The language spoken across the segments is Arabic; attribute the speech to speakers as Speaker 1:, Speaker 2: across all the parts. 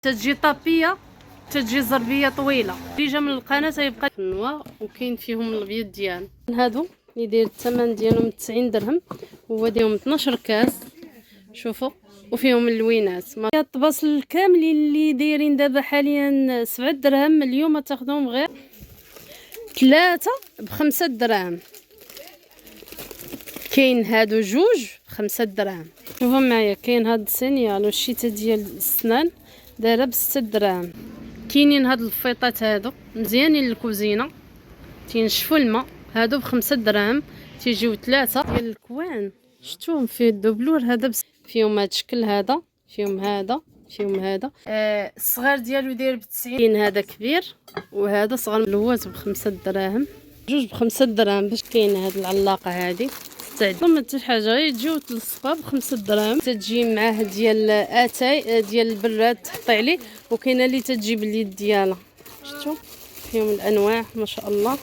Speaker 1: تتجي طابيه، تتجي زربيه طويله. اللي جا من القناه يبقى النوا وكاين فيهم البيض ديالو. هادو اللي داير الثمن ديالهم 90 درهم، هو ديهم 12 كاس. شوفوا، وفيهم اللوينات. الطباصل كاملين اللي دايرين دابا حاليا 7 دراهم، اليوم تاخذهم غير 3 ب5 دراهم. كاين هادو جوج ب5 دراهم. شوفوا معايا، كاين هاد الصينيال والشيته ديال السنان دايره ب6 دراهم. كاينين هاد الفيطات هادو مزيانين للكوزينه، تينشفوا الماء، هادو ب5 دراهم. تيجيو 3 ديال الكوان، شفتوهم فيه الدبلور هذا فيهم هاد الشكل هذا، فيهم هذا، فيهم هذا. الصغار ديالو داير ب90. كاين هذا كبير وهذا صغر. اللوات ب5 دراهم، جوج ب5 دراهم. باش كاين هاد العلاقه هادي تعد ما حتى حاجه، يجيو تلصقها ب5 دراهم. تتجي معاه ديال اتاي ديال البراد تحطي عليه، وكاينه اللي تتجي باليد ديالها. شفتوا فيهم الانواع ما شاء الله.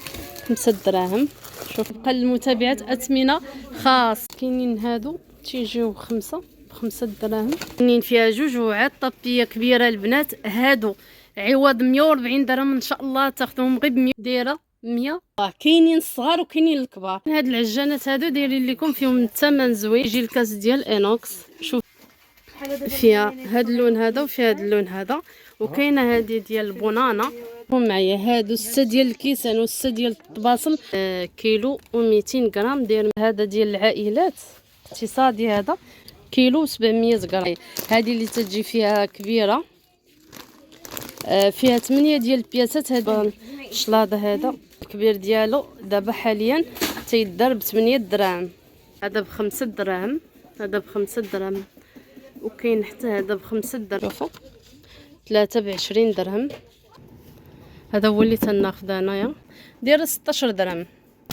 Speaker 1: 5 دراهم. شوف، بقى المتابعات اثمنه خاص. كاينين هادو تيجيو ب5 دراهم. كاينين فيها جوج وعاد طابيه كبيره البنات. هادو عوض 140 درهم ان شاء الله تاخذوهم غير ب 100. دايره 100. كاينين الصغار وكاينين الكبار. هاد العجانات هادو دايرين لكم فيهم الثمن زوين. يجي الكاس ديال انوكس. شوف فيها هاد اللون هذا وفيها هاد اللون هذا، وكاينه هادي ديال البنانه. معايا هادو 6 ديال الكيسان و6 ديال الطباصل، كيلو و200 غرام. داير هذا ديال العائلات اقتصادي، هذا كيلو 700 غرام. هذه اللي تجي فيها كبيره، فيها 8 ديال البياسات. هذا الشلاضه هذا الكبير ديالو دابا حاليا تيدار ب 8 دراهم. هذا ب5 دراهم، هذا ب5 دراهم، وكاين حتى هذا ب5 دراهم. شوفوا 3 ب20 درهم. هذا هو اللي تناخذ انايا، داير 16 درهم.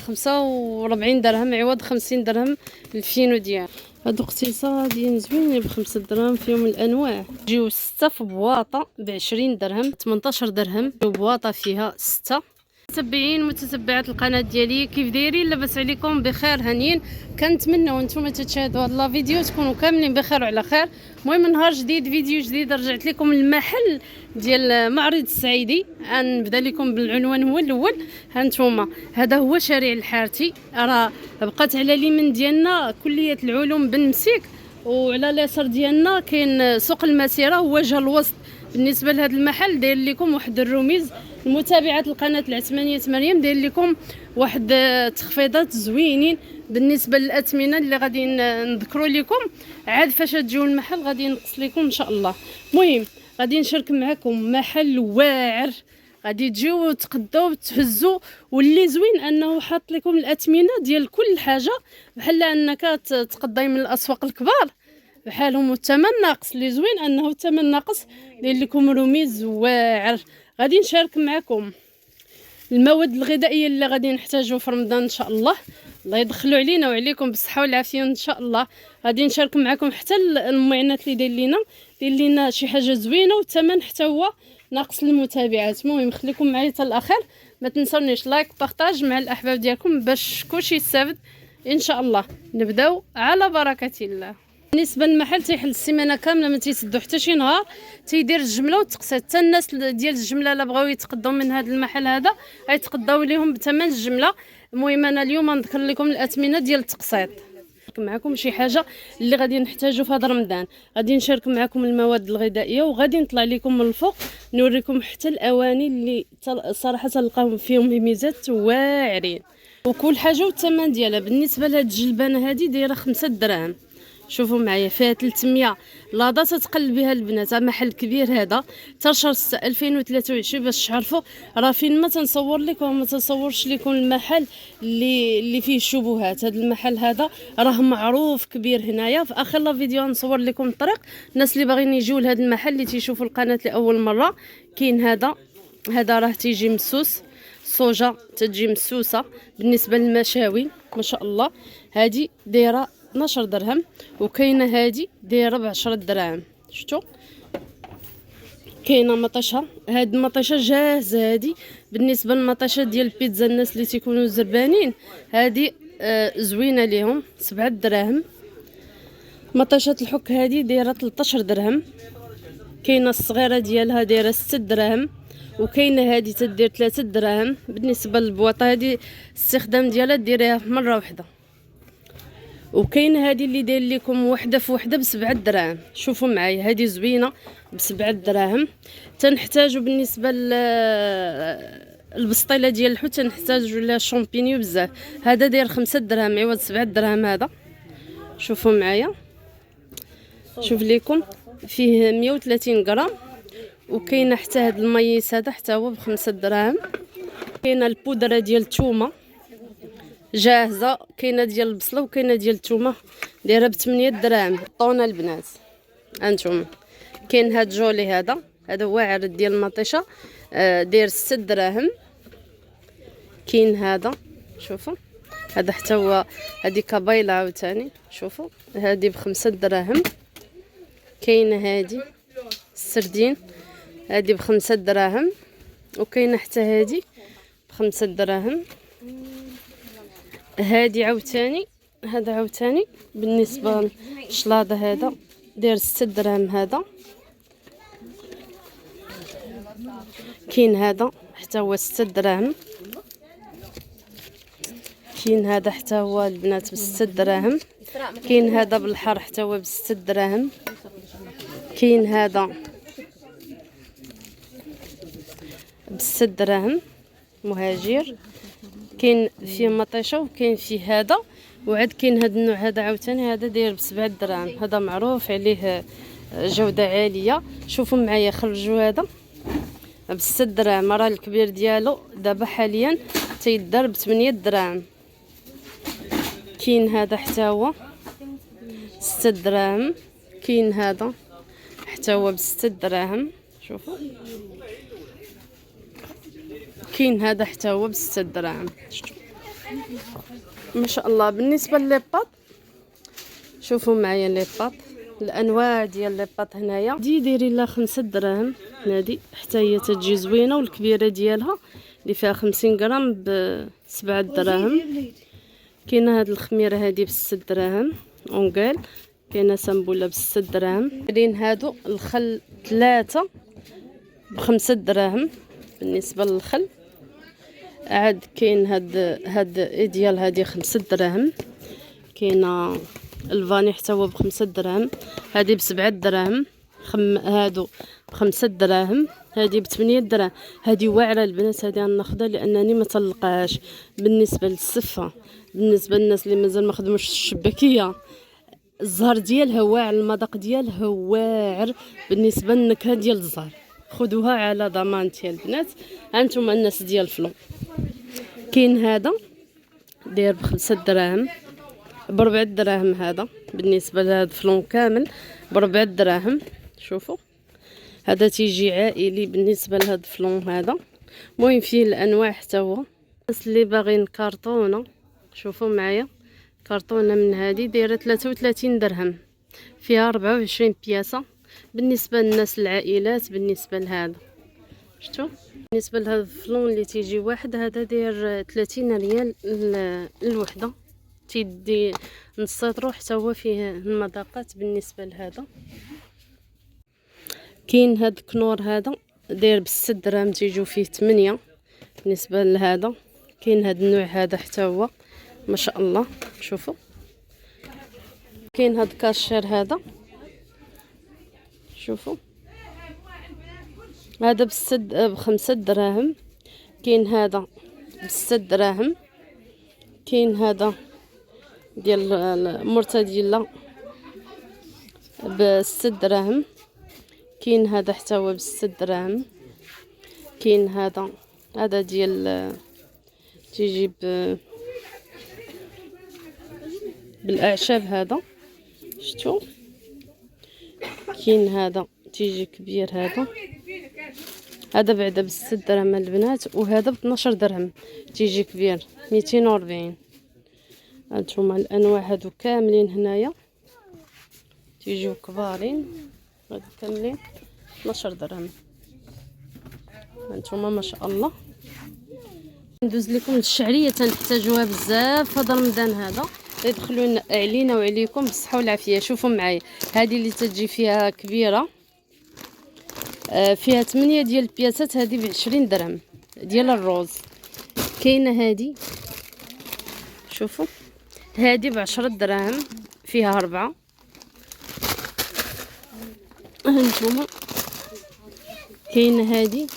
Speaker 1: 45 درهم عوض 50 درهم الفينو ديال. هادو اقتصاديين زوينين ب5 دراهم. فيهم الانواع. جيو 6 في بواطه ب20 درهم. 18 درهم بواطه فيها 6. متابعين متتبعات القناه ديالي، كيف دايرين؟ لاباس عليكم؟ بخير هانيين. كنتمنوا نتوما تشاهدوا هذا لا فيديو تكونوا كاملين بخير وعلى خير. المهم نهار جديد، فيديو جديد، رجعت لكم المحل ديال معرض السعيدي. غنبدا لكم بالعنوان هو الاول. ها نتوما، هذا هو شارع الحارتي. راه بقات على اليمين ديالنا كليه العلوم بن مسيك، وعلى اليسار ديالنا كاين سوق المسيره ووجه الوسط. بالنسبه لهذا المحل داير لكم واحد الرميز. المتابعات القناه العثمانيه مريم داير لكم واحد تخفيضات زوينين بالنسبه للاثمنه اللي غادي نذكروا لكم. عاد فاش تجيو المحل غادي ينقص لكم ان شاء الله. المهم غادي نشارك معكم محل واعر، غادي تجيو تقداو تهزوا. واللي زوين انه حاط لكم الاثمنه ديال كل حاجه، بحال انك تقضي من الاسواق الكبار بحالهم، والثمن ناقص. اللي زوين انه الثمن ناقص، داير لكم رميز واعر. غادي نشارك معكم المواد الغذائيه اللي غادي نحتاجو في رمضان ان شاء الله. الله يدخلوا علينا وعليكم بالصحه والعافيه ان شاء الله. غادي نشارك معكم حتى المعينات اللي داير لينا شي حاجه زوينه، والثمن حتى هو ناقص للمتابعات. المهم خليكم معايا حتى الاخر، ما تنسونيش لايك بارطاج مع الاحباب ديالكم باش كلشي يستافد ان شاء الله. نبداو على بركه الله. بالنسبه للمحل تيحل السيمانه كامله، ما تيسدو حتى شي نهار. تيدير الجمله والتقسيط. حتى الناس ديال الجمله الا بغاو يتقداو من هذا المحل هذا غيتقداو ليهم بثمن الجمله. المهم انا اليوم نذكر لكم الاثمنه ديال التقسيط. معكم شي حاجه اللي غادي نحتاجو في هذا رمضان. غادي نشارك معكم المواد الغذائيه، وغادي نطلع لكم من الفوق نوريكم حتى الاواني اللي صراحه تلقاهم فيهم ميزات واعرين، وكل حاجه والثمن ديالها. بالنسبه لهاد الجلبانه هذه دايره 5 دراهم. شوفوا معايا، فيها 300 لاضه تتقلب بها البنات. محل كبير هذا، حتى شهر 6 2023 باش تعرفوا راه فين ما تنصور لكم وما تنصورش لكم المحل اللي فيه الشبهات. هذا المحل هذا راه معروف كبير هنايا. في اخر لا فيديو نصور لكم الطريق. الناس اللي باغيين يجيو لهذا المحل اللي تيشوفوا القناه لاول مره، كاين هذا راه تيجي مسوس. الصوجه تتجي مسوسه. بالنسبه للمشاوي ما شاء الله، هذه دايره 12 درهم، وكاينه هذه دايره ب10 دراهم. شفتوا كاينه مطيشه. هاد المطيشه جاهزه. هذه بالنسبه للمطيشه ديال البيتزا، الناس اللي تيكونوا زربانين هذه زوينه ليهم 7 دراهم. مطيشه الحك هذه دايره 13 درهم. كاينه الصغيره ديالها دايره 6 دراهم، وكاينه هذه تدير 3 دراهم. بالنسبه للبواطه هذه الاستخدام ديالها ديريها في مره واحده. وكاينه هذه اللي داير لكم وحده في وحده ب7 دراهم. شوفوا معايا هذه زوينه ب7 دراهم. تنحتاجوا بالنسبه البسطيله ديال الحوت تنحتاجوا لها شامبينيو بزاف. هذا داير 5 دراهم عوض 7 دراهم. هذا شوفوا معايا، شوف لكم فيه 130 غرام. وكاينه حتى هاد الميس هذا حتى هو ب5 دراهم. كاينه البودره ديال الثومه جاهزه، كاينه ديال البصله وكاينه ديال الثومه دايره ب8 دراهم. طونه البنات انتم. كاين هاد جولي هذا واعر ديال المطيشه داير 6 دراهم. كاين هذا شوفوا، هذا حتى هو هذه كبايله عاوتاني. شوفوا هذه ب5 دراهم. كاينه هذه السردين هذه ب5 دراهم. وكاينه حتى هذه ب5 دراهم. هذه عاوتاني، هذا عاوتاني بالنسبه للشلاضه هذا داير 6 دراهم. هذا كاين هذا حتى هو 6 دراهم. كاين هذا حتى هو البنات ب6 دراهم. كاين هذا بالحر حتى هو ب6 دراهم. كاين هذا ب6 دراهم مهاجر. كاين فيه مطيشه وكاين فيه هذا، وعاد كاين هذا النوع هذا عاوتاني هذا داير ب7 دراهم. هذا معروف عليه جوده عاليه. شوفوا معايا خرجوا هذا ب6 دراهم. راه الكبير ديالو دابا حاليا تيدار ب8 دراهم. كاين هذا حتى هو 6 دراهم. كاين هذا حتى هو ب6 دراهم. شوفوا كاين هذا حتى هو ب6 دراهم. ما شاء الله. بالنسبه للباط شوفوا معايا ليباط، الانواع ديال ليباط هنايا دي دايرين لها 5 دراهم. هذه حتى هي تجي زوينه، والكبيره ديالها اللي فيها 50 غرام ب7 دراهم. كاينه هاد الخميره هذه ب6 دراهم اونغيل. كاينه سامبوله ب6 دراهم. كاين هادو الخل 3 ب5 دراهم بالنسبه للخل. عاد كاين هاد ايديال هذه 5 دراهم. كاينه الفاني حتى هو ب5 دراهم. هذه ب7 دراهم. هادو ب5 دراهم. هذه ب8 دراهم. هذه واعره البنات، هذه غناخذها لانني ما تلقاهاش. بالنسبه للسفه، بالنسبه للناس اللي مازال ما خدموش الشباكيه، الزهر ديالها واعر، المذاق ديالها واعر. بالنسبه للنكهه ديال الزهر خذوها على ضمانتي البنات. هانتوما الناس ديال الفلون. كاين هذا داير ب5 دراهم ب4 دراهم. هذا بالنسبه لهذا الفلون كامل ب4 دراهم. شوفوا هذا تيجي عائلي بالنسبه لهذا الفلون هذا. المهم فيه الانواع حتى هو. الناس اللي باغيين كرتونه شوفوا معايا، كرتونه من هذه دايره 33 درهم، فيها 24 بياسه. بالنسبه للناس العائلات بالنسبه لهذا شفتوا. بالنسبه لهذا الفلون اللي تيجي واحد هذا داير 30 ريال الوحده. تيدي نص لتر حتى هو فيه المذاقات. بالنسبه لهذا كاين هذا الكنور هذا داير ب6 دراهم، تيجيو فيه 8. بالنسبه لهذا كاين هذا النوع هذا حتى هو ما شاء الله. شوفوا كاين هذا الكاشير هذا. شوفوا هذا ب5 دراهم. كاين هذا ب6 دراهم. كاين هذا ديال المرتديلا ب6 دراهم. كاين هذا حتى هو ب6 دراهم. كاين هذا ديال تيجي بالاعشاب هذا شفتوا. كاين هذا تيجي كبير هذا بعدا ب6 دراهم البنات. وهذا ب12 درهم تيجي كبير 240. هانتوما الانواع هادو كاملين هنايا تيجيو كبارين. هادو كاملين 12 درهم. هانتوما ما شاء الله. ندوز لكم الشعريه تنحتاجوها بزاف هذا رمضان هذا. يدخلوا علينا وعليكم بالصحه والعافيه. شوفوا معايا هذه اللي تجي فيها كبيره فيها 8 ديال البياسات، هذه ب20 درهم ديال الروز. كاينه هذه، شوفوا هذه ب10 دراهم، فيها 4. هانتوما كاينه هذه،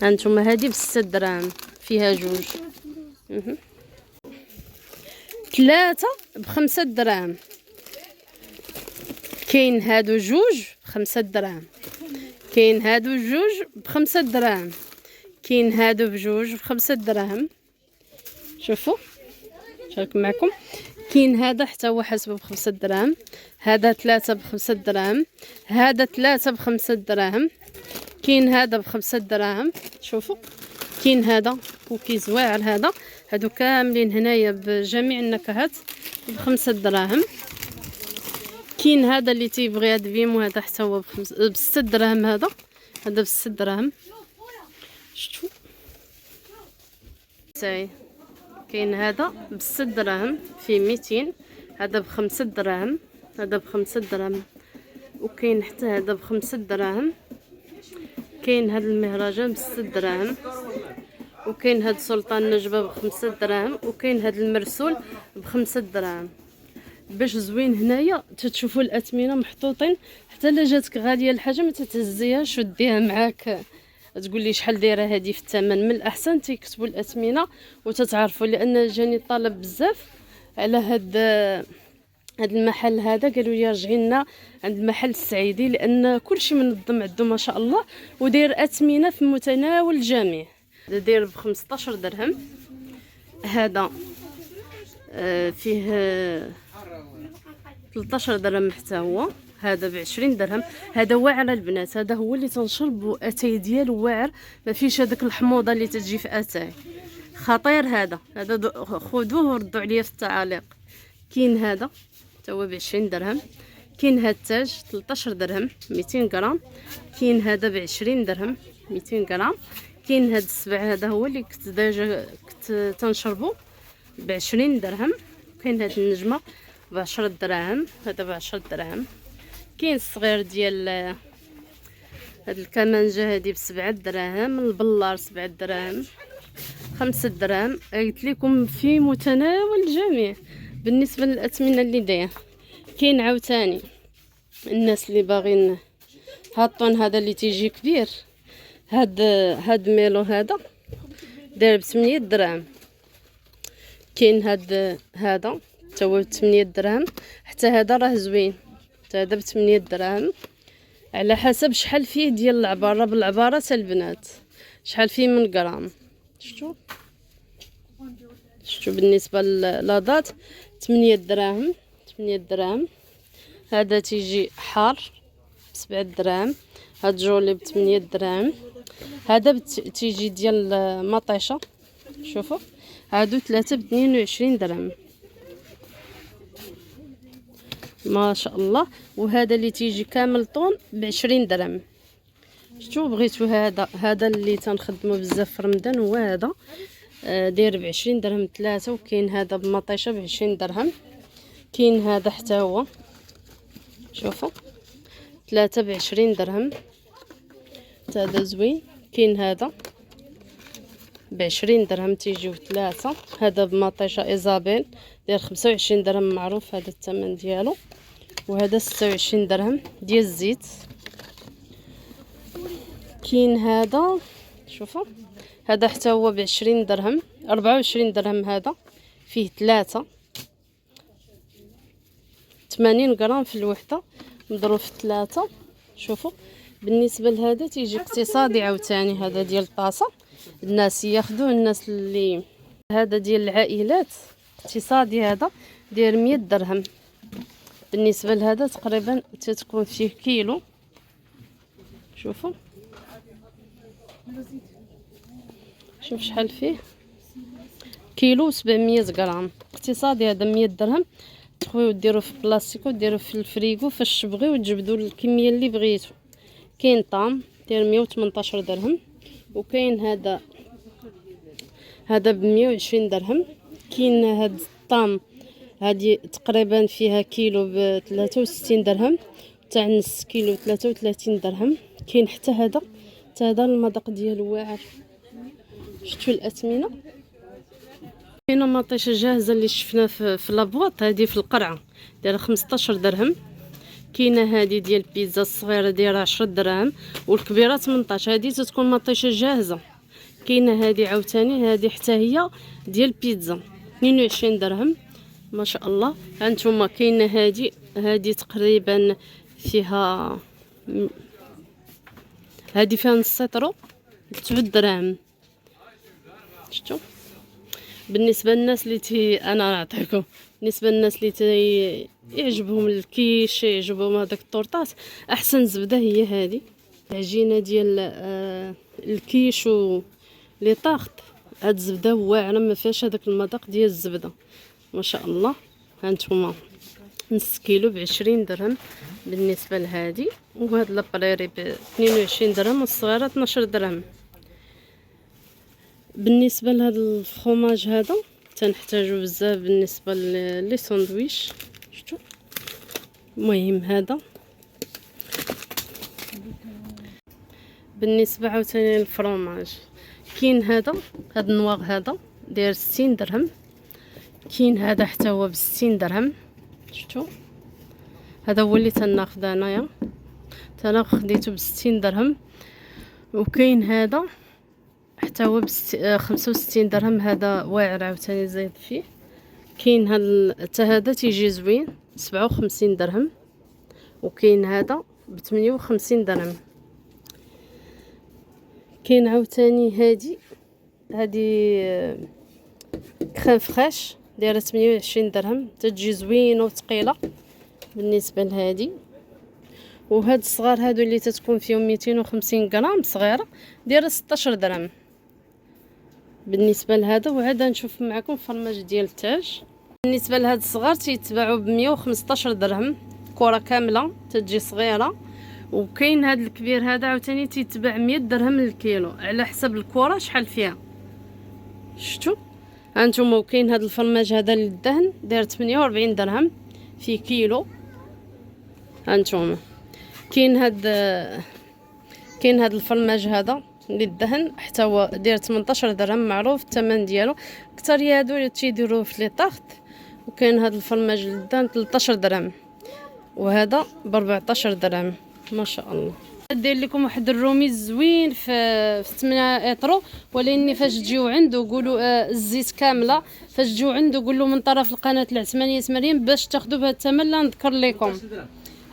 Speaker 1: هانتوما هذه ب6 دراهم، فيها 2. 3 ب5 دراهم. كاين هادو 2 ب5 دراهم، كاين هادو 2 ب5 دراهم، كاين هادو ب2 ب5 دراهم. شوفوا شارك معكم. كاين هذا حتى هو حسب ب5 دراهم، هذا 3 ب5 دراهم، هذا 3 ب5 دراهم، كاين هذا ب5 دراهم. شوفوا كاين هذا كوكيز واعر، هذا هادو كاملين هنايا بجميع النكهات ب5 دراهم. كاين هذا اللي تيبغي هاد فيمو، هذا حتى هو ب6 دراهم، هذا ب6 دراهم. شفتوا ساي. كاين هذا ب6 دراهم فيه 200، هذا ب5 دراهم، هذا ب5 دراهم. وكاين حتى هذا ب5 دراهم. كاين هذا المهرجان ب6 دراهم، وكاين هذا سلطان نجبه ب5 دراهم، وكاين هذا المرسول ب5 دراهم. باش زوين هنايا تتشوفوا الاثمنه محطوطين، حتى الا جاتك غاليه الحاجه ما تتهزيهاش وديها معاك تقول لي شحال دايره هذه في الثمن. من الاحسن تيكتبوا الاثمنه وتتعرفوا، لان جاني طلب بزاف على هاد المحل هذا، قالوا لي رجعي لنا عند المحل السعيدي، لان كلشي منظم عنده ما شاء الله، وداير اثمنه في متناول الجميع. داير ب15 درهم. هذا فيه 13 درهم حتى هو. هذا ب20 درهم. هذا واعر البنات، هذا هو اللي تنشربوا، اتاي ديالو واعر، ما فيش هذاك الحموضه اللي تجي في اتاي، خطير. هذا خذوه وردوا عليا في التعاليق. كاين هذا حتى هو ب20 درهم. كاين هذا التاج 13 درهم 200 غرام. كاين هذا ب20 درهم 200 غرام. كاين هذا السبع، هذا هو اللي كنت تنشربو ب20 درهم. كاين هذا النجمه ب10 دراهم، هذا ب10 دراهم. كاين الصغير ديال هاد الكمانجه هذه ب7 دراهم. البلار 7 دراهم 5 دراهم. قلت لكم في متناول الجميع بالنسبه للاثمنه اللي داير. كاين عاوتاني الناس اللي باغين هالطون هذا اللي تيجي كبير، هاد ميلو هذا داير ب8 دراهم. كاين هذا حتى هو ب8 دراهم. حتى هذا راه زوين، حتى هذا ب8 دراهم، على حسب شحال فيه ديال العباره. بالعباره حتى البنات شحال فيه من غرام. شفتوا بالنسبه للاضات 8 دراهم 8 دراهم. هذا تيجي حار ب7 دراهم. هاد جولي ب8 دراهم. هذا تيجي ديال مطيشه، شوفوا هادو 3 ب22 درهم ما شاء الله. وهذا اللي تيجي كامل طون ب20 درهم. شتو بغيتو هذا اللي تنخدمو بزاف في رمضان، هو هذا داير ب20 درهم 3. وكاين هذا بمطيشه ب20 درهم. كاين هذا حتى هو، شوفوا 3 ب20 درهم، هذا زوين. كاين هذا ب20 درهم تيجيو 3. هذا بمطيشه ايزابيل داير 25 درهم، معروف هذا الثمن ديالو. وهذا 26 درهم ديال الزيت. كاين هذا، شوفوا هذا حتى هو ب20 درهم 24 درهم. هذا فيه 3 80 غرام في الوحده مضروب في 3. شوفوا بالنسبه لهذا تيجي اقتصادي عاوتاني، هذا ديال الطاسه الناس ياخذوه، الناس اللي هذا ديال العائلات اقتصادي، هذا داير 100 درهم. بالنسبه لهذا تقريبا تتكون فيه كيلو. شوفوا شوف شحال فيه، كيلو 700 غرام اقتصادي. هذا 100 درهم. تخويو ديروا في بلاستيك وديروا في الفريغو فاش تبغيو وتجبدوا الكميه اللي بغيتو. كاين طام داير 118 درهم. وكاين هذا ب120 درهم. كاين هاد الطام هذه تقريبا فيها كيلو ب63 درهم، تاع نص كيلو 33 درهم. كاين حتى هذا، حتى هذا المذاق ديالو واعر. شفتوا الاثمنه؟ كاينه مطيشه جاهزه اللي شفنا في لابواط، هذه في القرعه دايره 15 درهم. كاينه هذه ديال البيتزا الصغيره دايره 10 دراهم، والكبيره 18. هذه تتكون مطيشه جاهزه. كاينه هذه عاوتاني، هذه حتى هي ديال البيتزا 22 درهم ما شاء الله. هانتوما كاينه هذه تقريبا فيها، هذه فيها نص سيترو 9 دراهم. شفتوا؟ بالنسبه للناس اللي انا نعطيكم، بالنسبه للناس اللي يعجبهم الكيش، يعجبهم هذاك الطورطات، احسن زبده هي هذه العجينه ديال الكيش و لي طاغط. هاد الزبده واعره، ما فيهاش هذاك المذاق ديال الزبده ما شاء الله. هانتوما نص كيلو ب20 درهم بالنسبه لهذه، وهاد لابريري ب22 درهم، والصغيره 12 درهم. بالنسبه لهذا الفرomاج هذا تنحتاجو بزاف بالنسبه لي ساندويش. شفتوا؟ المهم هذا بالنسبه عاوتاني للفرomاج. كاين هذا النواغ هذا داير 60 درهم. كاين هذا حتى هو ب60 درهم. شفتوا؟ هذا هو اللي تناخذ انايا، تناخذ خديته ب60 درهم. وكاين هذا حتى هو 65 درهم. هذا واعر عاوتاني زايد فيه. كاين حتى هذا تيجي زوين 57 درهم. وكاين هذا ب58 درهم. كاين عاوتاني هذه كريم فريش دايره 28 درهم، تتجي زوينه وثقيله بالنسبه لهذه. وهاد الصغار هادو اللي تتكون فيهم 250 غرام صغيره دايره 16 درهم بالنسبه لهذا. وعاد نشوف معكم الفرماج ديال التاج. بالنسبه لهاد الصغار تيتباعوا ب 115 درهم، كره كامله تتجي صغيره. وكاين هاد الكبير هذا عاوتاني تيتباع 100 درهم للكيلو على حسب الكره شحال فيها. شفتوا؟ هانتوما. وكاين هاد الفرماج هذا للدهن داير 48 درهم في كيلو. هانتوما كاين هاد الفرماج هذا للدهن حتى هو داير 18 درهم، معروف الثمن ديالو. اكثريه هادو تيديروه في لي طاغط. وكاين هاد الفرماج للدهن 13 درهم، وهذا ب 14 درهم ما شاء الله. ندير لكم واحد الرومي زوين في 8 اطرو، ولكن فاش تجيو عنده قولوا الزيت كامله. فاش تجيو عنده قولوا من طرف القناه العثمانيه مريم باش تاخذوا بهذا الثمن لا نذكر لكم.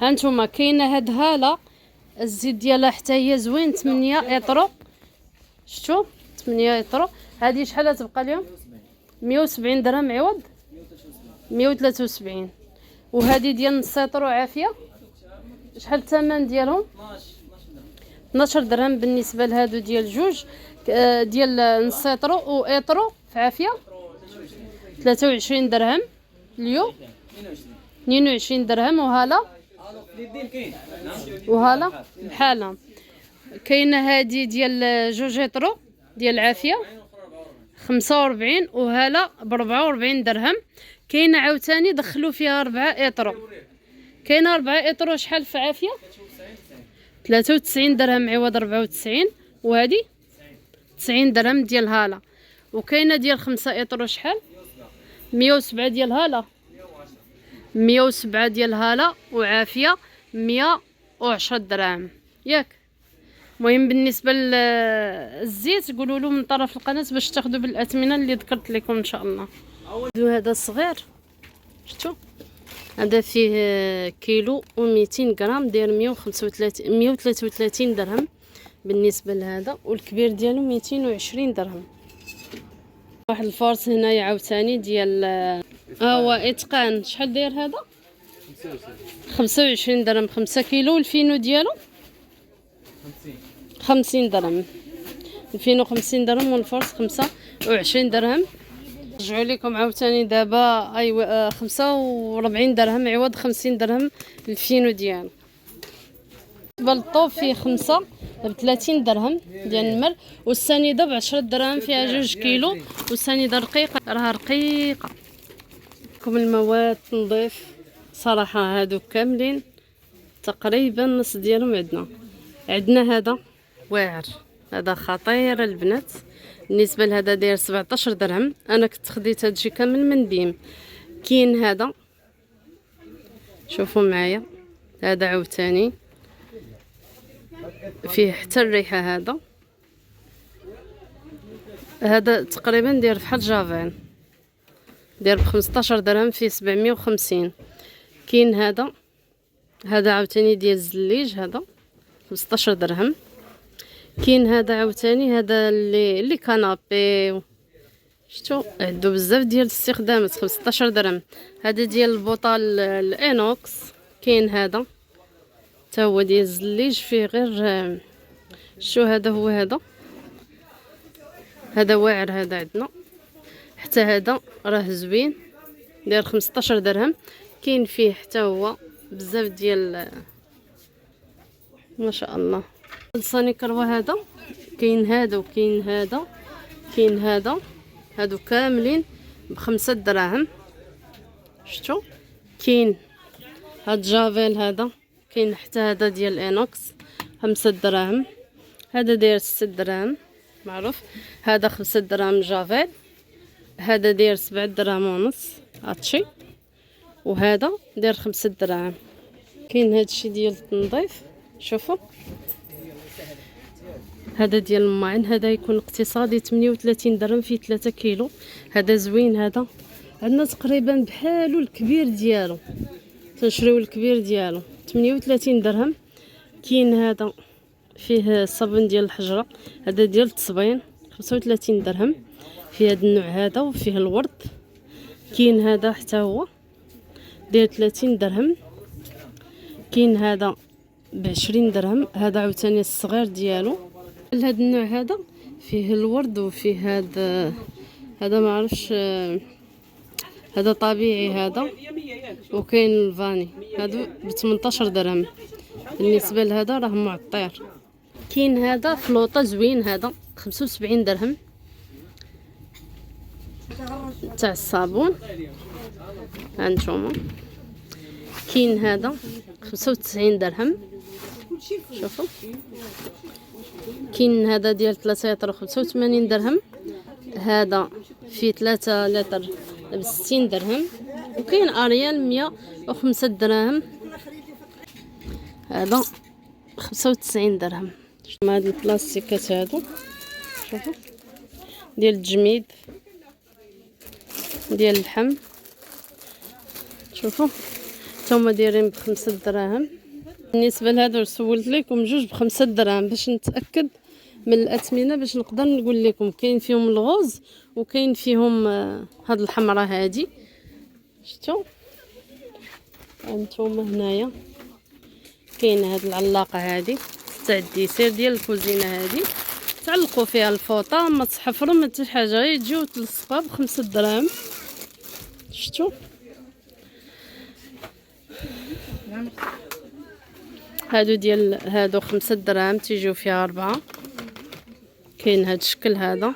Speaker 1: هانتوما كاينه هاد هاله الزيت ديالها حتى هي زوين 8 اطرو. شفتوا؟ 8 اطرو. هذه شحال تبقى اليوم؟ 170 درهم عوض 173. وهذه ديال نص اطرو عافيه شحال الثمن ديالهم؟ 12 درهم بالنسبه لهادو ديال جوج ديال نص اطرو و اطرو في عافيه 23 درهم اليوم 22 درهم. وهالا بحالها. كاينه هذه ديال جوج اطرو ديال عافيه 45، وهالا ب 44 درهم. كاينه عاوتاني دخلوا فيها 4 اطرو. كاينه 4 اطرو شحال في عافيه 93 درهم عوض 94. وهذه 90 درهم ديال هالا. وكاينه ديال 5 اطرو شحال 107 ديال هالا 107 ديال هالا. وعافيه 110 دراهم ياك. المهم بالنسبه للزيت قولوا له من طرف القناه باش تاخذوا بالاثمنه اللي ذكرت لكم ان شاء الله. هذا صغير شفتوا؟ هذا فيه كيلو و200 غرام داير 133 درهم بالنسبه لهذا. والكبير ديالو 220 درهم. واحد الفرص هنايا عاوتاني ديال هو اتقان. شحال داير هذا 25 درهم 5 كيلو. الفينو ديالو 50 درهم. الفينو 50 درهم والفرص 25 درهم. رجعوا لكم عاوتاني دابا 45 درهم عوض 50 درهم الفينو ديالو. بالطوب فيه 5 ب 30 درهم ديال النمر. والسنيده ب 10 درهم فيها 2 كيلو. والسنيده رقيقه راها رقيقه. لكم المواد نضيف صراحه هادو كاملين تقريبا نص ديالهم عندنا. عندنا هذا واعر، هذا خطير البنات. بالنسبه لهذا داير 17 درهم. انا كنت خديت هادشي كامل من بيم. كاين هذا، شوفوا معايا، هذا عاوتاني فيه حتى الريحه. هذا تقريبا داير بحال جافان، داير ب15 درهم، فيه 750. كاين هذا عاوتاني ديال الزليج، هذا 15 درهم. كاين هذا عاوتاني، هذا اللي كنابي، شفتوا عندو بزاف ديال الاستخدامات، 15 درهم. هذا ديال البوطال الانوكس. كاين هذا حتى هو ديال الزليج، فيه غير شو هذا هو هذا واعر. هذا عندنا حتى هذا راه زوين، داير 15 درهم. كاين فيه حتى هو بزاف ديال ما شاء الله صاني كروه. هذا كاين هذا وكاين هذا، كاين هادو كاملين ب5 دراهم. شفتوا كاين هاد جافيل، هذا كاين حتى هذا ديال انوكس 5 دراهم. هذا داير 6 دراهم معروف. هذا 5 دراهم جافيل. هذا داير 7 دراهم ونص هادشي، وهذا داير 5 دراهم. كاين هادشي ديال التنظيف، شوفوا هذا ديال الماعن، هذا يكون اقتصادي 38 درهم فيه 3 كيلو. هذا زوين. هذا عندنا تقريبا بحالو الكبير ديالو، تنشريو الكبير ديالو 38 درهم. كاين هذا فيه الصابون ديال الحجره، هذا ديال التصبين 35 درهم. فيه هذا النوع هذا وفيه الورد. كاين هذا حتى هو داير 30 درهم. كاين هذا ب20 درهم. هذا عاوتاني الصغير ديالو. هذا النوع هذا فيه الورد وفيه هذا ما عرفش، هذا طبيعي هذا، وكاين الفاني. هادو ب18 درهم. بالنسبه لهذا راه معطير. كاين هذا فلوطه زوين، هذا 75 درهم تاع الصابون. هانتوما كاين هذا 95 درهم. شوفوا كاين هذا ديال 3 لتر 85 درهم. هذا فيه 3 لتر ب60 درهم. وكاين اريال 105 دراهم، هذا 95 درهم. هاد البلاستيكات هادو، شوفوا ديال التجميد ديال اللحم، شوفوا هما دايرين ب5 دراهم. بالنسبه لهادو سولت لكم جوج ب5 دراهم باش نتاكد من الاثمنه، باش نقدر نقول لكم. كاين فيهم الغوز وكاين فيهم هاد الحمراء هادي. شفتوا هانتوما هنايا كاين هاد العلاقه هادي تاع الديسير ديال الكوزينه هادي، تعلقوا فيها الفوطه، ما تحفروا ما حتى حاجه، يجيو تلصقوا ب5 دراهم. شفتوا هادو 5 دراهم، تيجيو فيها 4. كاين هاد الشكل هذا،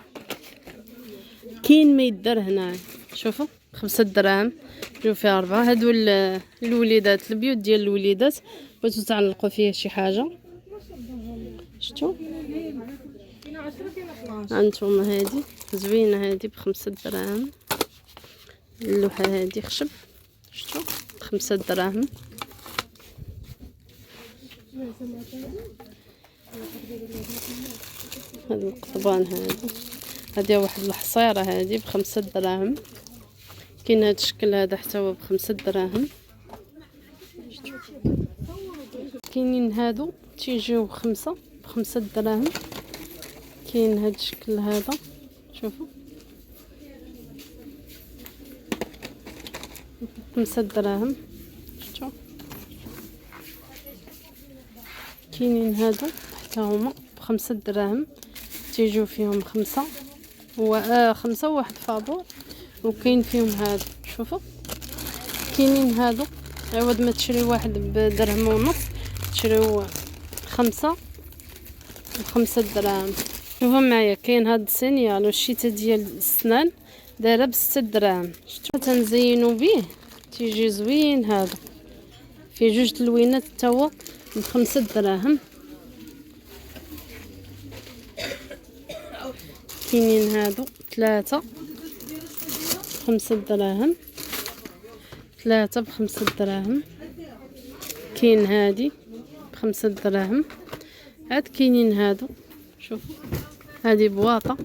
Speaker 1: كاين ما يدار هنا، شوفوا 5 دراهم تيجيو فيها 4. هادو الوليدات، البيوت ديال الوليدات بغيتو تعلقوا فيه شي حاجه. شفتوا هانتوما هادي زوينه، هادي ب5 دراهم. اللوحه هادي خشب، شفتوا 5 دراهم. هاد القضبان هادي واحد الحصيره هادي ب5 دراهم. كاين هاد الشكل هذا حتى هو ب5 دراهم. كاينين هادو تيجيو ب5 دراهم. كاين هاد الشكل هذا، شوفوا 5 دراهم. شفتوا كاينين هادو حتى هما ب5 دراهم، تيجيو فيهم 5 وواحد فابور. وكاين فيهم هادو، شوفوا كاينين هادو عوض ما تشري واحد بدرهم ونص تشريو 5 ب5 دراهم. شوفوا معايا كاين هاد السينيال والشيته ديال السنان دايره ب6 دراهم. شفتوا تنزينوا به تيجي زوين. هذا فيه جوج تلوينات حتى هو ب5 دراهم. كاينين هادو 3 5 دراهم، 3 ب5 دراهم. كاين هادي ب5 دراهم. عاد كاينين هادو، شوفوا هادي بواطه،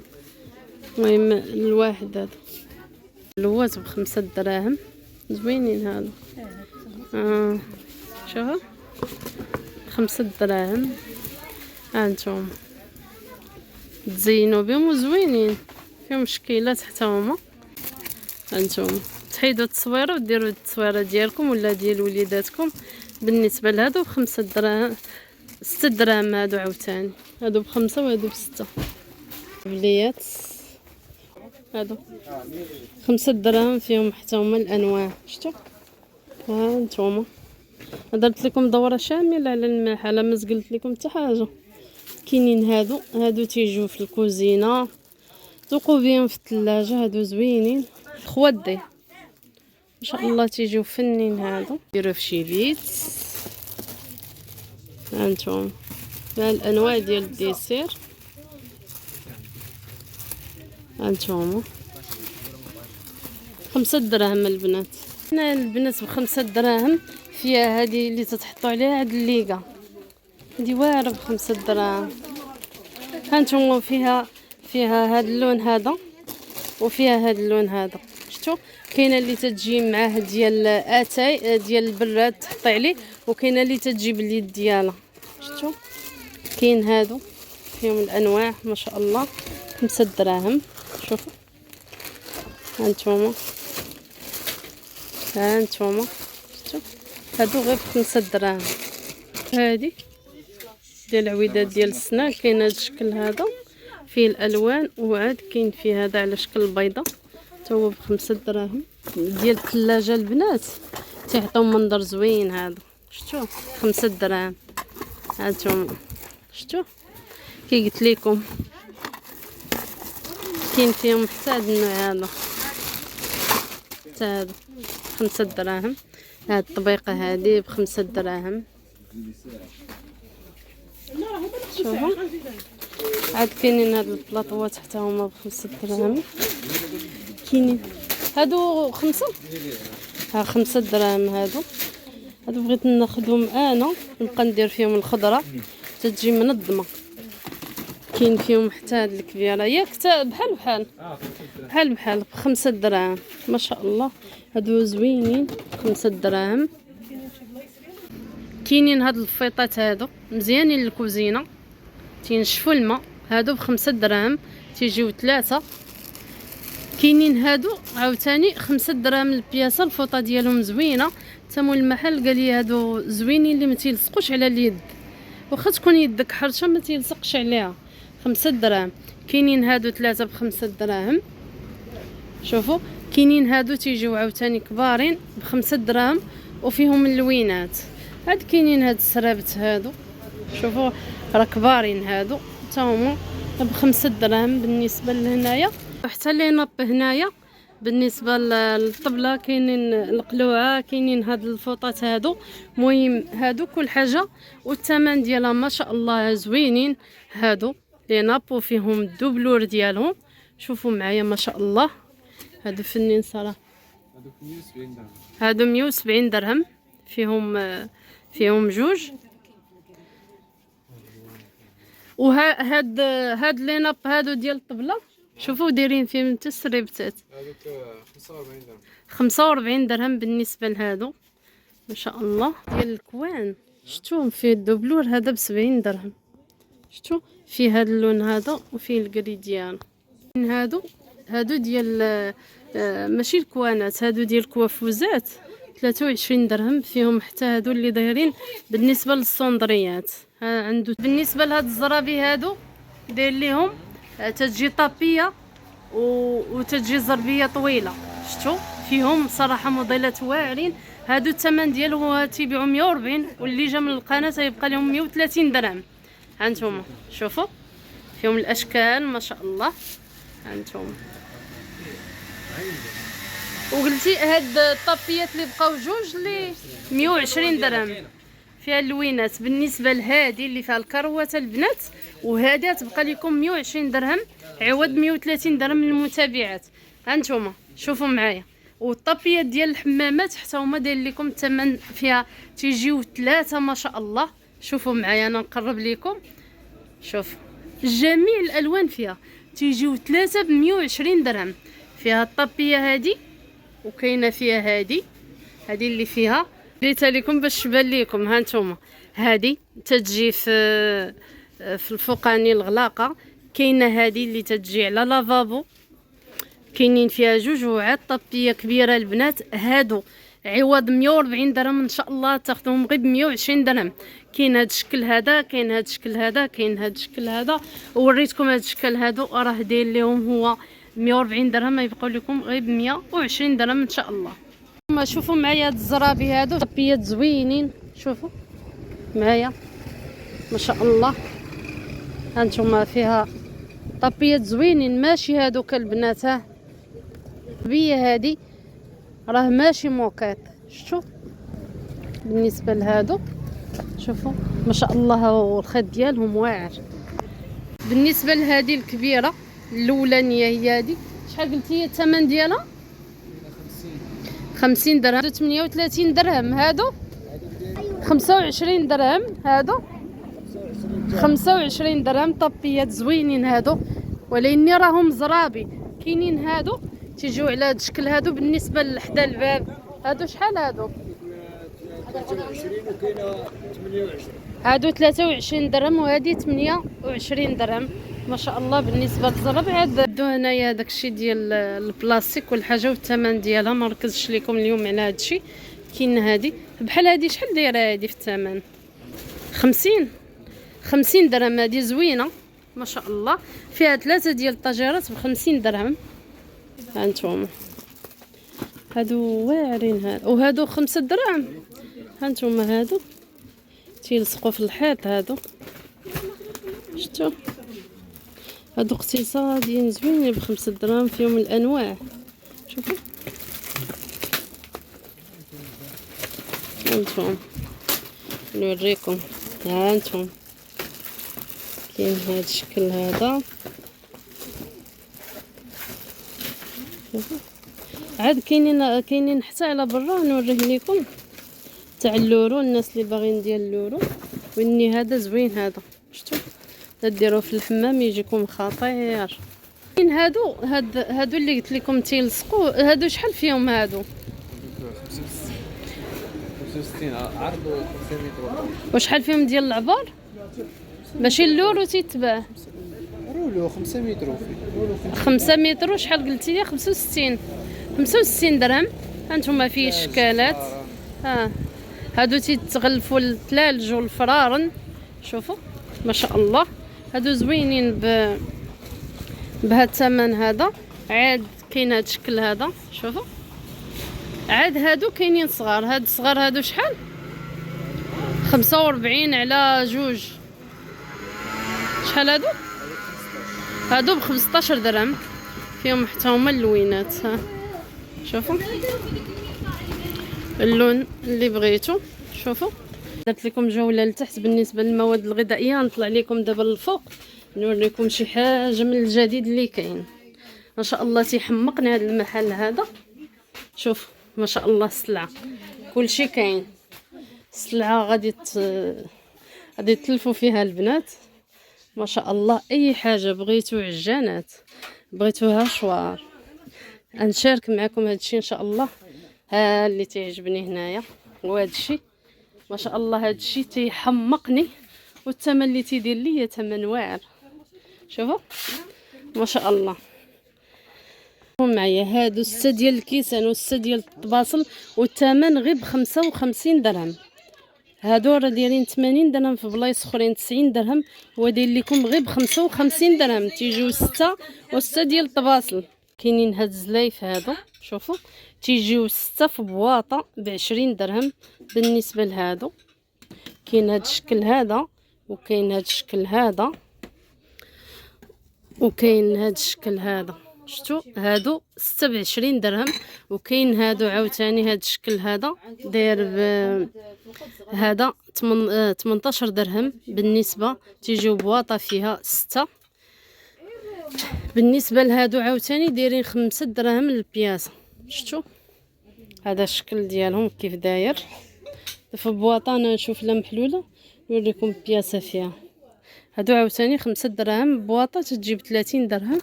Speaker 1: المهم الواحد هذا اللوات ب5 دراهم، زوينين هادو. شوفوا 5 دراهم. هانتوما تزينوا بهم وزوينين، فيهم شكيلات حتى هما. هانتوما تحيدوا التصويره وديروا التصويره ديالكم ولا ديال وليداتكم. بالنسبه لهادو ب5 دراهم، 6 دراهم هادو عاوتاني، هادو ب5 وهادو ب6. بليات هادو 5 دراهم، فيهم حتى هما الانواع. شفتوا ها نتوما، درت لكم دوره شامله على الملح، على ما قلت لكم حتى حاجه. كاينين هادو تيجيو في الكوزينه، ذوقوا بهم في الثلاجه، هادو زوينين خوادي ما شاء الله، تيجيو فنين. هادو ديروا في شي بيت. هانتوما مع الانواع ديال الديسير. هانتوما 5 دراهم البنات. هنا البنات ب5 دراهم، فيها هذه اللي تتحطوا عليها هاد الليقه، هادي واعره ب5 دراهم. هانتوما فيها هاد اللون هذا، وفيها هاد اللون هذا. شفتوا كاينه اللي تتجي معاه ديال اتاي ديال البراد تحطي عليه، وكاينه اللي تتجي باليد ديالها. شفتوا كاين هادو فيهم الانواع ما شاء الله. 5 دراهم. شوفوا هانتوما شفتوا هادو غير ب5 دراهم. هادي ديال العويدات ديال السنان، كاين هذا الشكل هذا فيه الالوان، وعاد كاين فيه هذا على شكل البيضه حتى هو ب5 دراهم. ديال الثلاجه البنات تيعطيو منظر زوين. هذا شفتوا 5 دراهم. هانتوما شفتوا كي قلت لكم كاين فيهم حتى هذا النوع هذا، حتى هذا 5 دراهم. هاد الطبيقه هذه ب5 دراهم. شوفوا عاد كاينين هاد البلاطوات حتى هما ب5 دراهم. كاينين هادو 5 ها 5 دراهم. هادو بغيت ناخذهم انا نبقى ندير فيهم الخضره تتجي منظمه. كاين فيهم حتى هاد الكبيره ياك بحال ب5 دراهم ما شاء الله. هادو زوينين 5 دراهم. كاينين هاد الفيطات هادو مزيانين للكوزينه، تينشفوا الماء. هادو ب5 دراهم، تيجيو 3. كاينين هادو عاوتاني 5 دراهم البياسه، الفوطه ديالهم زوينه. تمول المحل قال لي هادو زوينين اللي ما تيلصقوش على اليد، واخا تكون يدك حرشه ما تيلصقش عليها. 5 دراهم. كاينين هادو 3 ب5 دراهم. شوفوا كاينين هادو تيجيو عاوتاني كبارين ب5 دراهم وفيهم اللوينات. عاد كاينين هاد السرابت هادو، شوفوا راه كبارين هادو حتى هما ب5 دراهم. بالنسبه لهنايا حتى لي ناب هنايا بالنسبه للطبله كاينين القلوعه، كاينين هاد الفوطات هادو. المهم هادو كل حاجه والثمن ديالها ما شاء الله زوينين. هادو لي ناب وفيهم الدبلور ديالهم، شوفوا معايا ما شاء الله. هادو فنين صراحه. هادو 170 درهم، فيهم جوج. وهاد لي ناب هادو ديال الطبله، شوفوا دايرين فيهم حتى السريبتات.
Speaker 2: هذوك 45 درهم.
Speaker 1: 45 درهم بالنسبه لهادو ما شاء الله. ديال الكوان شفتوهم فيه الدبلور هذا ب70 درهم. شفتوا فيه هذا اللون هذا وفيه الكري ديالو. هادو ديال ماشي الكوانات، هادو ديال الكوافوزات 23 درهم. فيهم حتى هادو اللي دايرين بالنسبه للصندريات. عنده بالنسبه لهاد الزرابي هادو داير ليهم تتجي طابيه وتتجي زربيه طويله. شفتوا فيهم صراحه موديلات واعرين. هادو الثمن ديالهم تيبيعوا 140، واللي جا من القناه تيبقى لهم 130 درهم. هانتوما شوفوا فيهم الاشكال ما شاء الله. هانتوما وقلتي هاد الطابيات اللي بقاو جوج اللي 120 درهم فيها اللوينات. بالنسبه لهادي اللي فيها الكروات البنات وهذه تبقى لكم 120 درهم. عوض 130 درهم للمتابعات. هانتوما شوفوا معايا. والطابيات ديال الحمامات حتى هما داير لكم الثمن فيها تيجيو 3 ما شاء الله. شوفوا معايا انا نقرب لكم. شوف جميع الالوان فيها تيجيو 3 ب 120 درهم. فيها الطابيه هذه وكاينه فيها هذه اللي فيها ريتها لكم باش تبان لكم. ها نتوما هذه تتجي في الفوقاني الغلاقه. كاينه هذه اللي تتجي على لافابو. كاينين فيها جوج وعاد طابيه كبيره البنات. هادو عوض 140 درهم ان شاء الله تاخذوهم غير ب 120 درهم. كاين هذا الشكل هذا، كاين هذا الشكل هذا، كاين هذا الشكل هذا. وريتكم هذا الشكل هادو راه داير لهم هو 140 درهم، يبقاو لكم غير ب 120 درهم ان شاء الله. ثم شوفوا معايا هاد الزرابي هادو طابيات زوينين. شوفوا معايا ما شاء الله. هانتوما فيها طابيات زوينين ماشي هادوك البنات. ها الطابيه هادي راه ماشي موكيط. شفتوا بالنسبه لهادو شوفوا ما شاء الله والخيط ديالهم واعر. بالنسبه لهذه الكبيره الاولانيه هي هذه شحال قلتي الثمن ديالها؟ 50 درهم. 38 درهم. هادو 25 درهم. هادو 25 درهم. طابيات زوينين هادو ولكن راهم زرابي. كاينين هادو تيجيو على هذا الشكل. هادو بالنسبه لحدا الباب هادو شحال هادو؟
Speaker 2: 23 وكاينه 28.
Speaker 1: هادو 23 درهم وهادي 28 درهم ما شاء الله. بالنسبه للزرابي هادو هنايا داكشي ديال البلاستيك والحاجه والثمن ديالها ما ركزش لكم اليوم على هادشي. كاين هادي بحال هادي شحال دايره هادي في الثمن؟ 50 درهم. هادي زوينه ما شاء الله. فيها 3 ديال الطاجيرات ب 50 درهم. هانتوما هادو واعرين. هادو وهادو 5 دراهم. هانتوما هادو تيلصقوا في الحيط. هادو شفتوا هادو اقتصاديين زوينين ب5 دراهم. فيهم الانواع. شوفوا هانتوما نوريكم. هانتوما كاين هاد الشكل هذا. شوفوا عاد كاينين حتى على برا. نوريه لكم تاع اللورو الناس اللي باغيين ديال اللورو. واني هذا زوين. هذا شفتوا ديروه في الحمام يجيكم خطير. كاين هادو اللي قلت لكم تيلصقوا. هادو شحال فيهم هادو؟
Speaker 2: 65 عرض 5 متر.
Speaker 1: وشحال فيهم ديال العبار؟ ماشي اللورو تيتباع
Speaker 2: رولو 5 متر.
Speaker 1: 5 متر. وشحال قلتي لي؟ 65 درهم. هانتوما فيه شكالات. ها هادو تيتغلفوا الثلالج والفرارن. شوفوا ما شاء الله هادو زوينين بهذا الثمن هذا. عاد كاين هذا الشكل هذا. شوفوا عاد هادو كاينين صغار. هاد الصغار هادو شحال؟ 45 على جوج. شحال هادو؟ هادو ب 15 درهم. فيهم حتى هما اللوينات. ها شوفوا اللون اللي بغيتو. شوفوا درت لكم جوله لتحت بالنسبه للمواد الغذائيه. نطلع لكم دابا للفوق نوريكم شي حاجه من الجديد اللي كاين. ما شاء الله تيحمقني هذا المحل هذا. شوف ما شاء الله السلعه كلشي كاين. السلعه غادي تلفوا فيها البنات ما شاء الله. اي حاجه بغيتو عجانات بغيتوها شوار نشارك معكم هادشي ان شاء الله. ها اللي تعجبني هنايا وهذا الشيء ما شاء الله. هذا الشيء تيحمقني والثمن اللي تيدير لي ثمن واعر. شوفوا ما شاء الله. معايا هادو 6 ديال الكيسان و6 ديال الطباصل والثمن غير ب 55 درهم. هادو راه دايرين 80 درهم في بلايص اخرين 90 درهم. هو داير لكم غير ب 55 درهم. تيجيو 6 و6 ديال الطباصل. كاينين هاد الزلايف هادو. شوفوا تيجيو 6 في بواطه ب 20 درهم. بالنسبه لهادو كاين هاد الشكل هذا وكاين هاد الشكل هذا وكاين هاد الشكل هذا. شفتوا هادو 6 ب 20 درهم. وكاين هادو عاوتاني هاد الشكل هذا داير هذا 18 درهم. بالنسبه تيجيو بواطه فيها 6. بالنسبه لهادو عاوتاني دايرين 5 دراهم للبياسه. شفتوا هذا الشكل ديالهم كيف داير. في بواطه انا نشوف لا محلوله نوريكم البياسه فيها. هادو عاوتاني 5 دراهم، بواطه تجيب 30 درهم.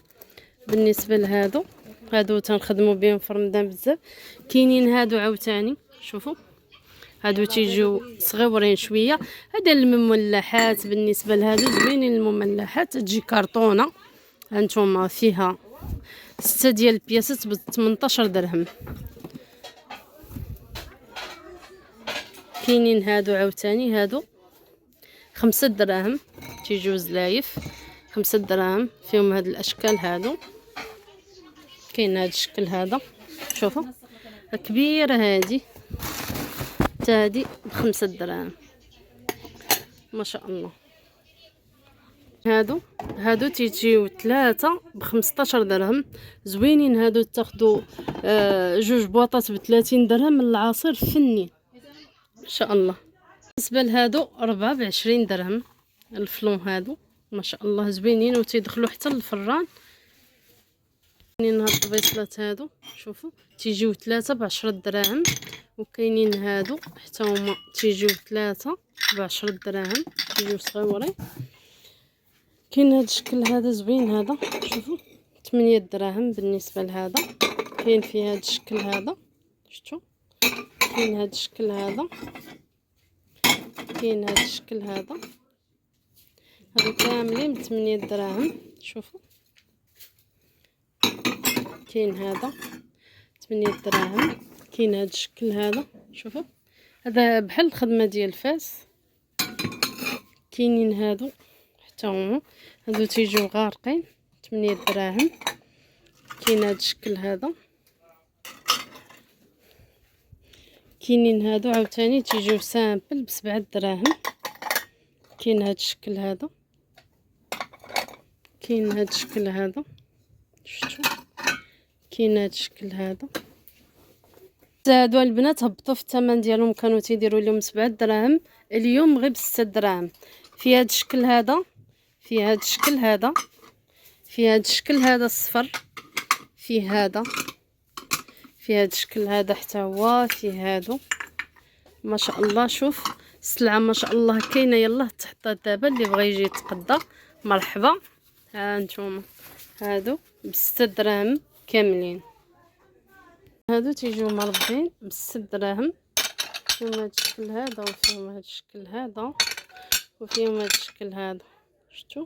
Speaker 1: بالنسبه لهادو هادو تنخدموا بهم في رمضان بزاف. كاينين هادو عاوتاني شوفوا، هادو تيجيو صغيورين شويه. هذا المملحات بالنسبه لهادو زوينين. المملحات تجي كرتونه هانتوما فيها 6 ديال البياسات ب 18 درهم. كاينين هادو عاوتاني هادو 5 دراهم، تيجيو زلايف 5 دراهم فيهم هاد الاشكال. هادو كاين هاد الشكل هذا شوفوا كبيره هادي حتى هادي ب5 دراهم ما شاء الله. هادو تيجيو 3 ب15 درهم زوينين. هادو تاخدوا جوج بواطات ب30 درهم من العصير فني ان شاء الله. بالنسبه لهادو 4 ب20 درهم الفلون. هادو ما شاء الله زوينين وتيدخلوا حتى للفران. كاينين هاد الطبيصلات هادو شوفوا تيجيو 3 ب10 دراهم. وكاينين هادو حتى هما تيجيو 3 ب10 دراهم، تيجيو صغيورين. كاين هاد الشكل هذا زوين هذا شوفوا 8 دراهم. بالنسبه لهذا كاين فيه هاد الشكل هذا شفتوا، كاين هاد الشكل هذا، كاين هاد الشكل هذا. هادو كاملين ب 8 دراهم. شوفوا كاين هذا 8 دراهم. كاين هاد الشكل هذا شوفوا، هذا بحال الخدمه ديال فاس. كاينين هادو حتى هما هادو تيجيو غارقين 8 دراهم. كاين هاد الشكل هذا. كاينين هادو عاوتاني تيجيو سامبل ب7 دراهم. كاين هاد الشكل هذا، كاين هاد الشكل هذا شفتوا، كاين هاد الشكل هذا. هادو البنات هبطوا في الثمن ديالهم، كانوا تيديروا لهم 7 دراهم اليوم غير ب6 دراهم. في هاد الشكل هذا، في هاد الشكل هذا، في هاد الشكل هذا الصفر، في هذا، في هاد الشكل هذا حتى هو، في هادو ما شاء الله. شوف السلعه ما شاء الله كاينه. يلا تحطها دابا اللي بغى يجي يتقدى مرحبا. ها انتم هادو ب6 دراهم كاملين. هادو تيجيو مربين ب6 دراهم. فيهم هاد الشكل هذا وفيهم هاد الشكل هذا وفيهم هاد الشكل هذا شفتوا.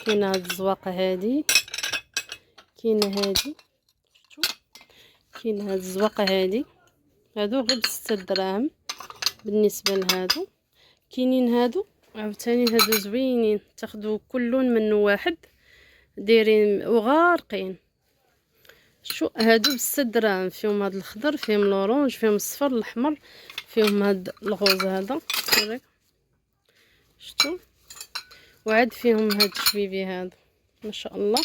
Speaker 1: كاينه هاد الزواقه هادي، كاينه هادي شفتوا، كاينه هاد الزواقه هادي. هادو غير ب6 دراهم. بالنسبه لهادو كاينين هادو عاوتاني هادو زوينين، تاخدوا كل منه واحد دايرين وغارقين. شو هادو ب6 دراهم. فيهم هاد الخضر، فيهم الاورانج، فيهم الصفر، الاحمر، فيهم هاد الغوز هذا شفتوا. وعاد فيهم هاد الشبيبي هذا ما شاء الله.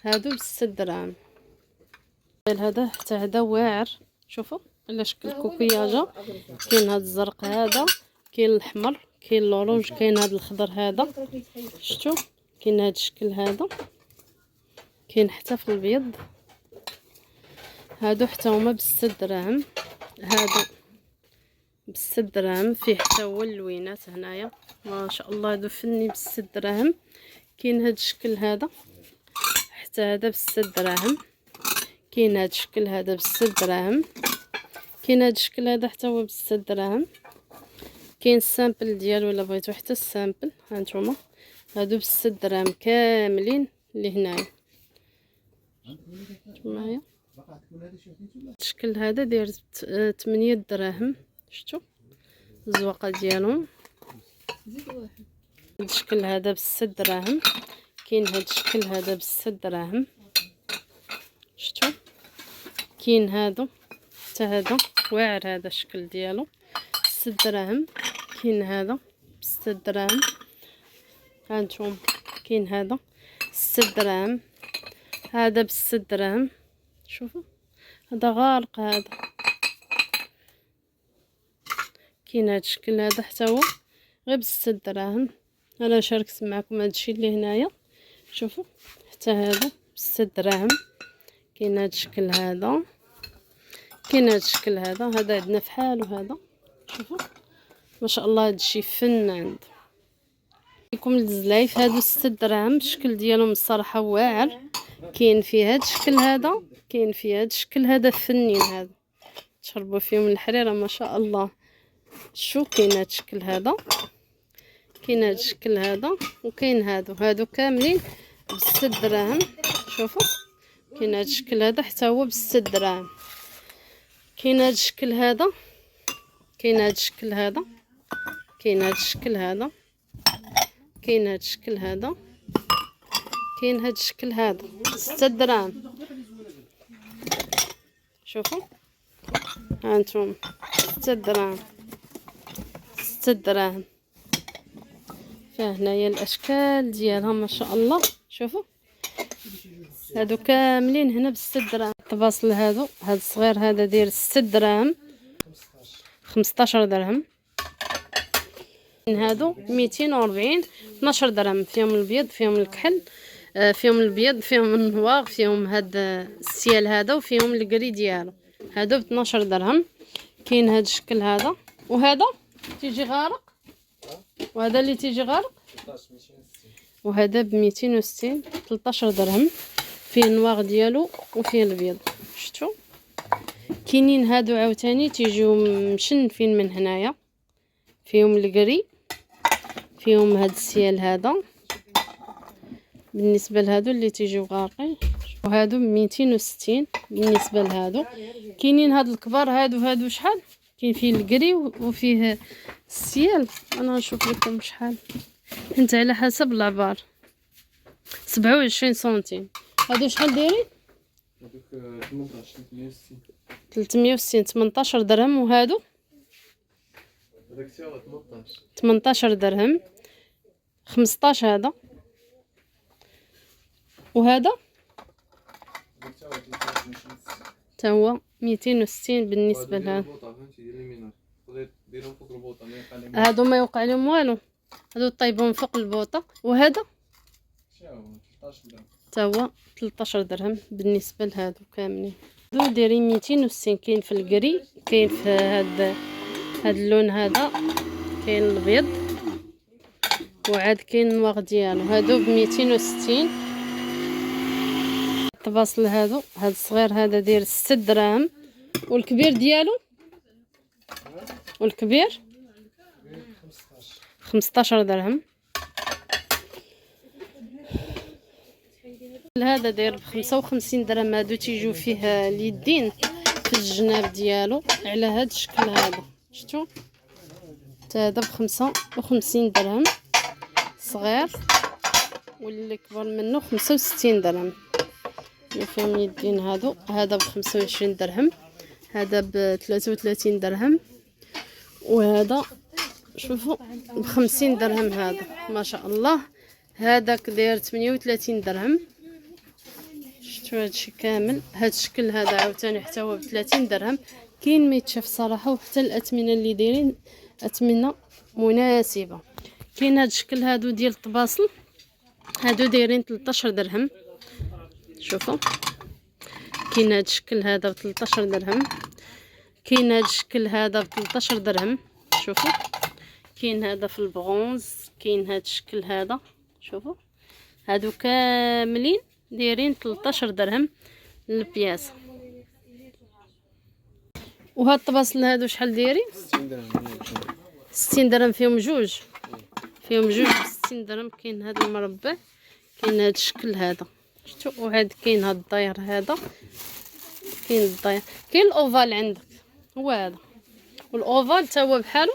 Speaker 1: هادو ب6 دراهم. هذا حتى هذا واعر شوفوا على شكل كوكياجه. كاين هاد الزرق هذا، كاين الاحمر، كاين الاورانج، كاين هاد الخضر هذا شفتوا. كاين هاد الشكل هذا، كاين حتى في الابيض. هادو حتى هما ب6 دراهم. هادو ب6 دراهم. فيه حتى هو اللوينات هنايا ما شاء الله. هادو فني ب6 دراهم. كاين هاد الشكل هذا حتى هذا ب6 دراهم. كاين هاد الشكل هذا ب6 دراهم. كاين هاد الشكل هذا حتى هو ب6 دراهم. كاين السامبل ديالو الا بغيتو حتى السامبل هانتوما. هادو ب6 دراهم كاملين اللي هنايا معايا. الشكل هذا داير 8 دراهم شفتوا الزواقه ديالهم. هاد الشكل هذا ب6 دراهم. كاين هاد الشكل هذا ب6 دراهم شفتوا. كاين هادو حتى هذا واعر هذا الشكل ديالو 6 دراهم. كاين هذا ب6 دراهم. هانتوما كاين هذا 6 دراهم. هذا ب6 دراهم شوفوا. هذا غارق هذا. كاين هذا الشكل هذا حتى هو غير ب6 دراهم. انا شاركت معكم هذا الشيء اللي هنايا شوفوا حتى هادو ب6 دراهم. كاين هاد الشكل هذا، كاين هاد الشكل هذا عندنا فحال. وهذا شوفوا ما شاء الله هادشي فنان. لكم الزلايف هادو 6 دراهم. الشكل ديالهم الصراحه واعر. كاين فيه هاد الشكل هذا، كاين فيه هاد الشكل هذا فنين. هذا تشربوا فيهم الحريره ما شاء الله. شو كاين هاد الشكل هذا، كاين هاد الشكل هذا، وكاين هادو كاملين ب6 دراهم. شوفوا كاين هاد الشكل هذا حتى هو ب6 دراهم. كاين هاد الشكل هذا، كاين هاد الشكل هذا، كاين هاد الشكل هذا، كاين هاد الشكل هذا، كاين هاد الشكل هذا 6 دراهم. شوفوا هانتوما 6 دراهم، 6 دراهم. فهنايا الاشكال ديالها ما شاء الله. شوفوا هادو كاملين هنا ب6 دراهم. الطباصل هادو، هاد الصغير هذا داير 6 دراهم، 15 درهم. هادو 240، 12 درهم. فيهم البيض، فيهم الكحل، فيهم البيض، فيهم النواغ، فيهم هاد السيال هذا، وفيهم الكري ديالو. هادو ب 12 درهم. كاين هاد الشكل هذا، وهذا تيجي غارق، وهذا اللي تيجي غارق، وهذا ب 260، 13 درهم. فيه النواغ ديالو وفيه البيض. شفتوا كاينين هادو عاوتاني تيجيو مشنفين من هنايا، فيهم الكري، فيهم هاد السيال هذا بالنسبه لهادو اللي تيجيو غارقين. وهادو ب 260 بالنسبه لهادو. كاينين هاد الكبار هادو شحال؟ كاين فيه الكري وفيه السيال. انا نشوف لكم شحال، انت على حسب العبار. 27 سنتيم. هادو شحال دايرين؟
Speaker 2: هذوك 18 360.
Speaker 1: 360، 18 درهم. وهادو
Speaker 2: هذاك سي 18.
Speaker 1: 18 درهم. 15 هذا. وهذا تا هو 260 بالنسبه لهذا. هادو ما يوقع لهم والو، هادو طيبون فوق البوطه. وهذا تا هو 13 درهم بالنسبه لهادو كاملين. هادو دايرين 260. كاين في الكري، كاين في هاد اللون هذا، كاين الابيض، وعاد كاين النواغ ديالو. هادو ب 260. الطباصل هادو، هاد الصغير هذا داير 6 دراهم، والكبير ديالو، والكبير 15 درهم. هذا داير ب 55 درهم. هادو تيجيو فيه اليدين في الجناب ديالو على هاد الشكل هذا. شفتوا حتى هذا ب 55 درهم صغير، واللي كبر منه 65 درهم. فيهم يدين هادو. هذا ب 25 درهم، هذا ب 33 درهم، وهذا شوفوا ب 50 درهم. هذا ما شاء الله. هذاك داير 38 درهم. شفتوا هادشي كامل. هاد الشكل هذا عاوتاني حتى هو ب 30 درهم. كاين ما يتشاف صراحه. وحتى الاثمنه اللي دايرين اثمنه مناسبه. كاين هاد الشكل هادو ديال الطباصل، هادو دايرين 13 درهم. شوفوا كاين هاد الشكل هذا ب 13 درهم. كاين هاد الشكل هذا ب 13 درهم. شوفوا كاين هذا في البرونز، كاين هاد الشكل هذا. شوفوا هادو كاملين دايرين 13 درهم البياسه. وهاد الطباصل هادو شحال دايرين؟
Speaker 2: 60 درهم.
Speaker 1: 60 درهم. فيهم جوج، فيهم جوج ب 60 درهم. كاين هاد المربع، كاين هاد الشكل هذا. شفتوا وعاد كاين هاد الداير هذا، كاين الداير، كاين الاوفال عندك هو هذا. والاوفال تا هو بحالو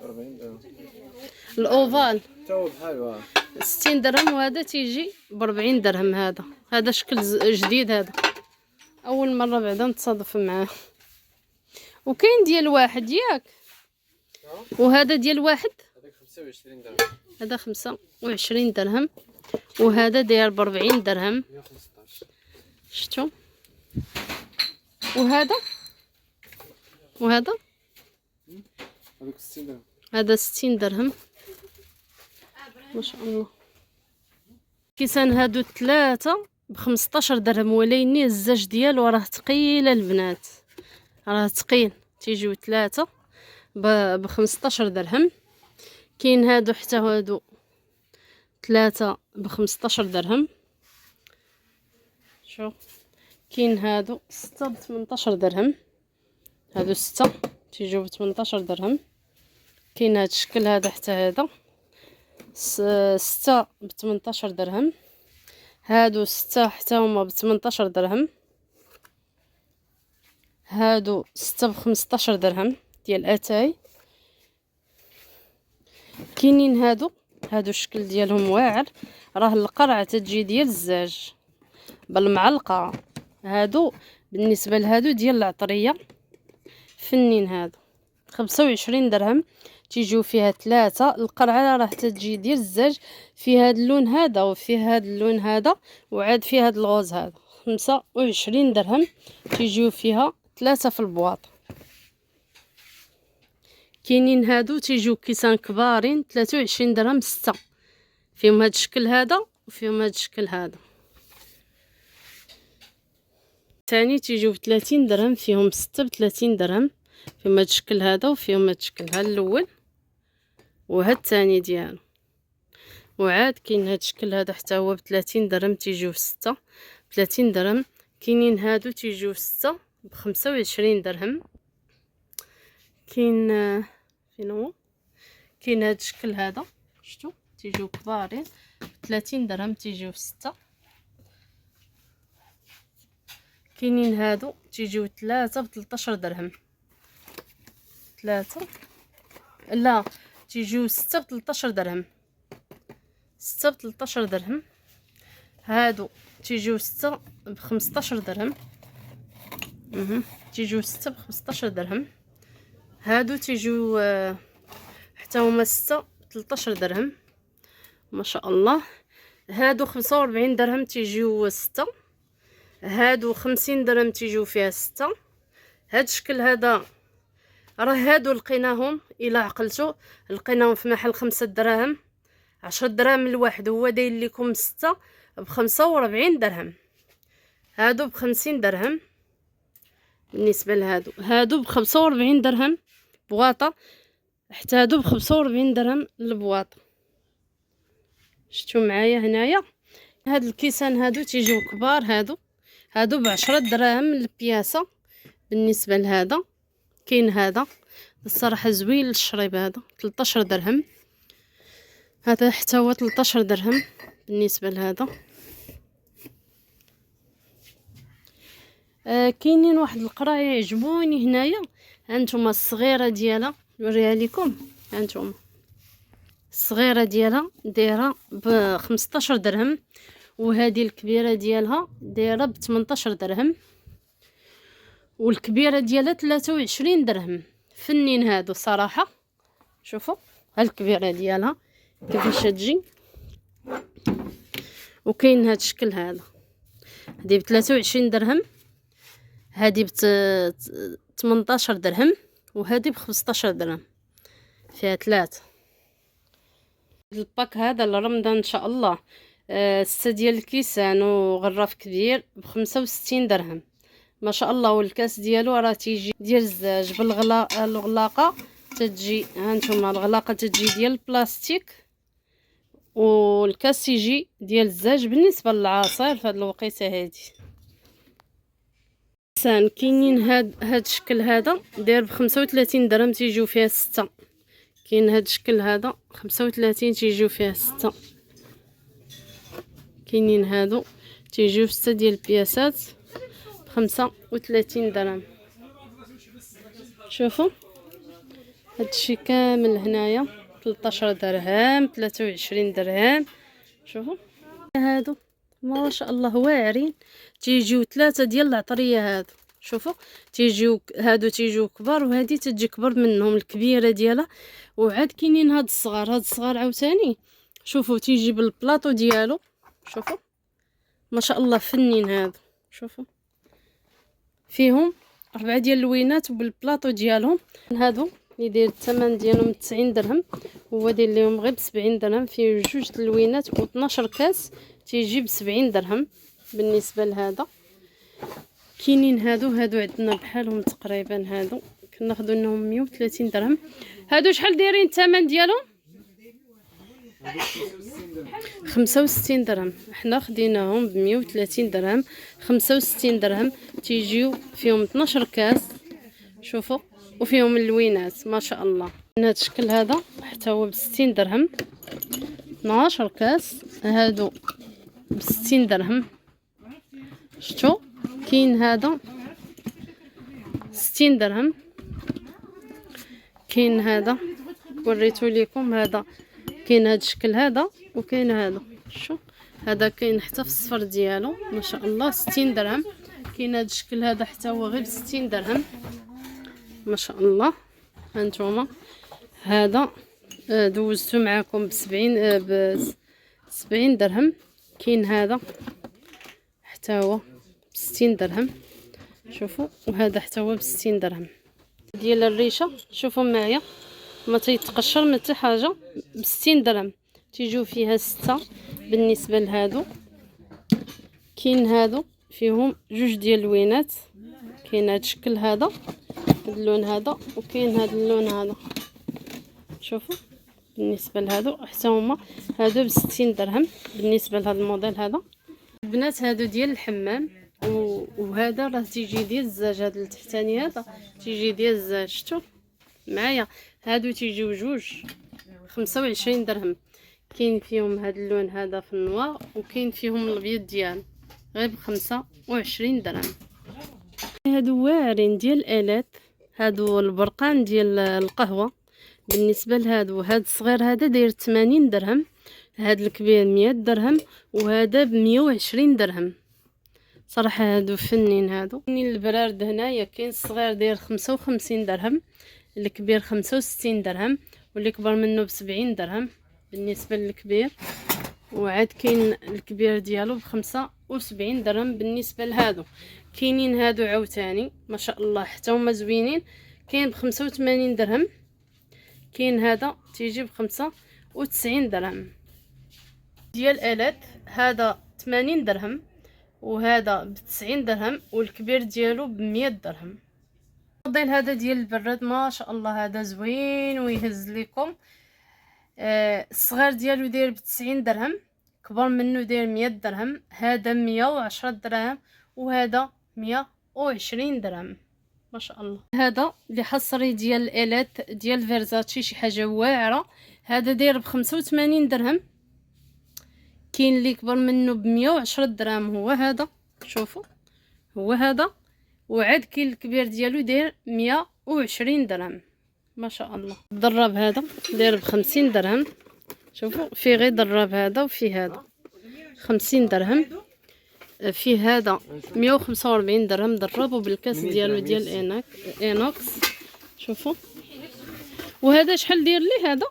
Speaker 2: 40 درهم.
Speaker 1: الاوفال
Speaker 2: تا هو بحالو
Speaker 1: 60 درهم. وهذا تيجي ب 40 درهم. هذا شكل جديد. هذا اول مره بعدا نتصادف معاه. وكاين ديال واحد ياك، وهذا ديال واحد.
Speaker 2: هذاك 25 درهم.
Speaker 1: هذا 25 درهم. وهذا داير ب 40 درهم.
Speaker 2: 115.
Speaker 1: شفتوا وهذا
Speaker 2: هذاك 60 درهم.
Speaker 1: هذا 60 درهم ما شاء الله. كيسان هادو 3 ب15 درهم، ولكن الزاج ديالو راه ثقيل البنات، راه ثقيل. تيجيو 3 ب15 درهم. كاين هادو حتى هادو 3 ب15 درهم. شوف كاين هادو 6 ب18 درهم، هادو 6 تيجيو ب18 درهم. كاين هاد الشكل هذا حتى هذا 6 ب18 درهم. هادو 6 حتى هما ب18 درهم. هادو 6 ب15 درهم ديال اتاي. كاينين هادو الشكل ديالهم واعر، راه القرعه تجي ديال الزاج بالمعلقه. هادو بالنسبه لهادو ديال العطريه فنين، هادو 25 درهم. تيجيو فيها 3 القرعه، راه تجي ديال الزاج، فيها هاد اللون هذا وفيها هاد اللون هذا وعاد فيها هاد الغوز هذا. 25 درهم تيجيو فيها 3 في البواط. كاينين هادو تيجيو كيسان كبارين 23 درهم 6، فيهم هاد الشكل هذا وفيهم هاد الشكل هذا. ثاني تيجيو ب30 درهم، فيهم 6 ب30 درهم، فيهم هاد الشكل هذا وفيهم هاد الشكل هذا الاول وهاد الثاني ديالو. وعاد كاين هاد الشكل هذا حتى هو ب30 درهم، تيجيو 6 ب30 درهم. كاينين هادو تيجيو 6 ب25 درهم. كاين فين هو، كاين هاد الشكل هذا شفتوا تيجيو كبارين 30 درهم، تيجيو 6. كاينين هادو تيجيو 3 ب13 درهم، 3 لا تيجيو 6 ب13 درهم، 6 ب13 درهم. هادو تيجيو 6 ب15 درهم، تيجيو 6 ب15 درهم. هادو تيجيو حتى هما 6 13 درهم ما شاء الله. هادو 45 درهم تيجيو 6. هادو 50 درهم تيجيو فيها 6. هاد الشكل هذا راه هادو لقيناهم الا عقلتو، لقيناهم في محل 5 دراهم 10 دراهم الواحد، هو داير لكم 6 ب45 درهم. هادو ب50 درهم بالنسبه لهادو. هادو ب45 درهم بواطه، حتى هادو ب45 درهم البواطه. شفتوا معايا هنايا هاد الكيسان هادو تيجيو كبار، هادو ب10 دراهم البياسه. بالنسبه لهذا كاين هذا الصراحه زوين للشريب، هذا 13 درهم، هذا حتى هو 13 درهم بالنسبه لهذا. كاينين واحد القرايه يعجبوني هنايا، هانتوما الصغيره ديالها نوريها لكم. هانتوما الصغيره ديالها دايره ب15 درهم، وهذه الكبيره ديالها دايره ب18 درهم، والكبيره ديالها 23 درهم. فنين هادو صراحه. شوفوا الكبيره ديالها كيفاش تجي. وكاين هاد الشكل هذا، هذه ب23 درهم، هذه ب18 درهم، وهذه ب15 درهم، فيها 3. الباك هذا لرمضان ان شاء الله 6 ديال الكيسان وغراف كبير ب65 درهم ما شاء الله. والكاس ديالو راه تيجي ديال الزاج الغلاقه تتجي، هانتوما الغلاقه تتجي ديال البلاستيك، والكاس تيجي ديال الزاج. بالنسبه للعصير في هذه الوقيته هذه كاينين هاد الشكل هذا داير ب35 درهم، تيجيو فيها 6. كاين هاد الشكل هذا 35 تيجيو فيها 6. كاينين هادو تيجيو 6 ديال البياسات ب35 درهم. شوفوا هادشي كامل هنايا 13 درهم 23 درهم. شوفوا هادو ما شاء الله واعرين، تيجيو 3 ديال العطريه هادو. شوفوا هادو تيجيو كبار، وهذه تجي كبر منهم الكبيره ديالها. وعاد كاينين هاد الصغار عاوتاني. شوفوا تيجي بالبلاطو ديالو. شوفوا ما شاء الله فنين هادو. شوفوا فيهم 4 ديال اللوينات وبالبلاطو ديالهم. هادو اللي داير الثمن ديالهم 90 درهم، هو داير لهم غير ب70 درهم. فيه 2 اللوينات و12 كاس تيجي ب70 درهم بالنسبه لهذا. كاينين هادو عندنا بحالهم تقريبا، هادو كناخذوا لهم 130 درهم. هادو شحال دايرين الثمن ديالهم؟ 65 درهم. حنا خديناهم ب 130 درهم، 65 درهم. تيجيو فيهم 12 كاس، شوفوا، وفيهم اللوينات ما شاء الله. من هذا الشكل هذا حتى هو ب 60 درهم، 12 كاس. هادو ب 60 درهم. شفتوا؟ كاين هذا 60 درهم. كاين هذا وريتو لكم، هذا كاين هذا الشكل هذا، وكاين هذا. شوف هذا كاين حتى في الصفر ديالو ما شاء الله 60 درهم. كاين هذا الشكل هذا حتى هو غير ب 60 درهم ما شاء الله. هانتوما هذا دوزتو معاكم ب 70 درهم. كاين هذا حتى هو ب 60 درهم، شوفوا. وهذا حتى هو ب 60 درهم. ديال الريشه شوفوا معايا ما تيتقشر ما حتى حاجه، ب 60 درهم. تيجيو فيها 6 بالنسبه لهادو. كاين هادو فيهم جوج ديال اللوينات. كاين هذا الشكل هذا، هذا اللون هذا، وكاين هذا اللون هذا. شوفوا بالنسبه لهادو حتى هما هادو ب 60 درهم بالنسبه لهذا الموديل هذا. البنات هادو ديال الحمام، وهذا راه تيجي ديال الزاج. هذا التحتاني هذا تيجي ديال الزاج، شفتوا معايا. هادو تيجيو جوج 25 درهم. كاين فيهم هذا اللون هذا في النوار، وكاين فيهم الابيض ديال غير ب 25 درهم. هادو واعرين ديال الالات، هادو البرقان ديال القهوه. بالنسبه لهادو، هاد الصغير هذا داير 80 درهم، هاد الكبير 100 درهم، وهذا ب 120 درهم. صراحه هادو فنين. هادو كاين البرارد هنايا، كاين الصغير داير 55 درهم، الكبير 65 درهم، واللي كبر منه ب70 درهم بالنسبه للكبير. وعاد كاين الكبير ديالو ب75 درهم بالنسبه لهادو. كاينين هادو عاوتاني ما شاء الله حتى هما زوينين، كاين ب85 درهم. كاين هذا تيجي ب95 درهم. ديال الالات هذا 80 درهم، وهذا ب90 درهم، والكبير ديالو ب100 درهم. الموديل هذا ديال البراد ما شاء الله هذا زوين ويهز لكم. الصغير ديالو داير ب90 درهم، كبر منه داير 100 درهم، هذا 110 دراهم، وهذا 120 درهم ما شاء الله. هذا اللي حصري ديال الالات ديال فيرزاتشي، شي حاجه واعره. هذا داير ب85 درهم، كاين اللي كبر منه ب110 درهم. هو هذا، شوفوا هو هذا. وعاد كاين الكبير ديالو داير 120 درهم ما شاء الله. الدراب هذا داير ب50 درهم، شوفوا فيه غير دراب هذا، وفيه هذا 50 درهم. فيه هذا 145 درهم دراب، وبالكاس ديالو ديال اينوكس، شوفوا. وهذا شحال داير ليه هذا؟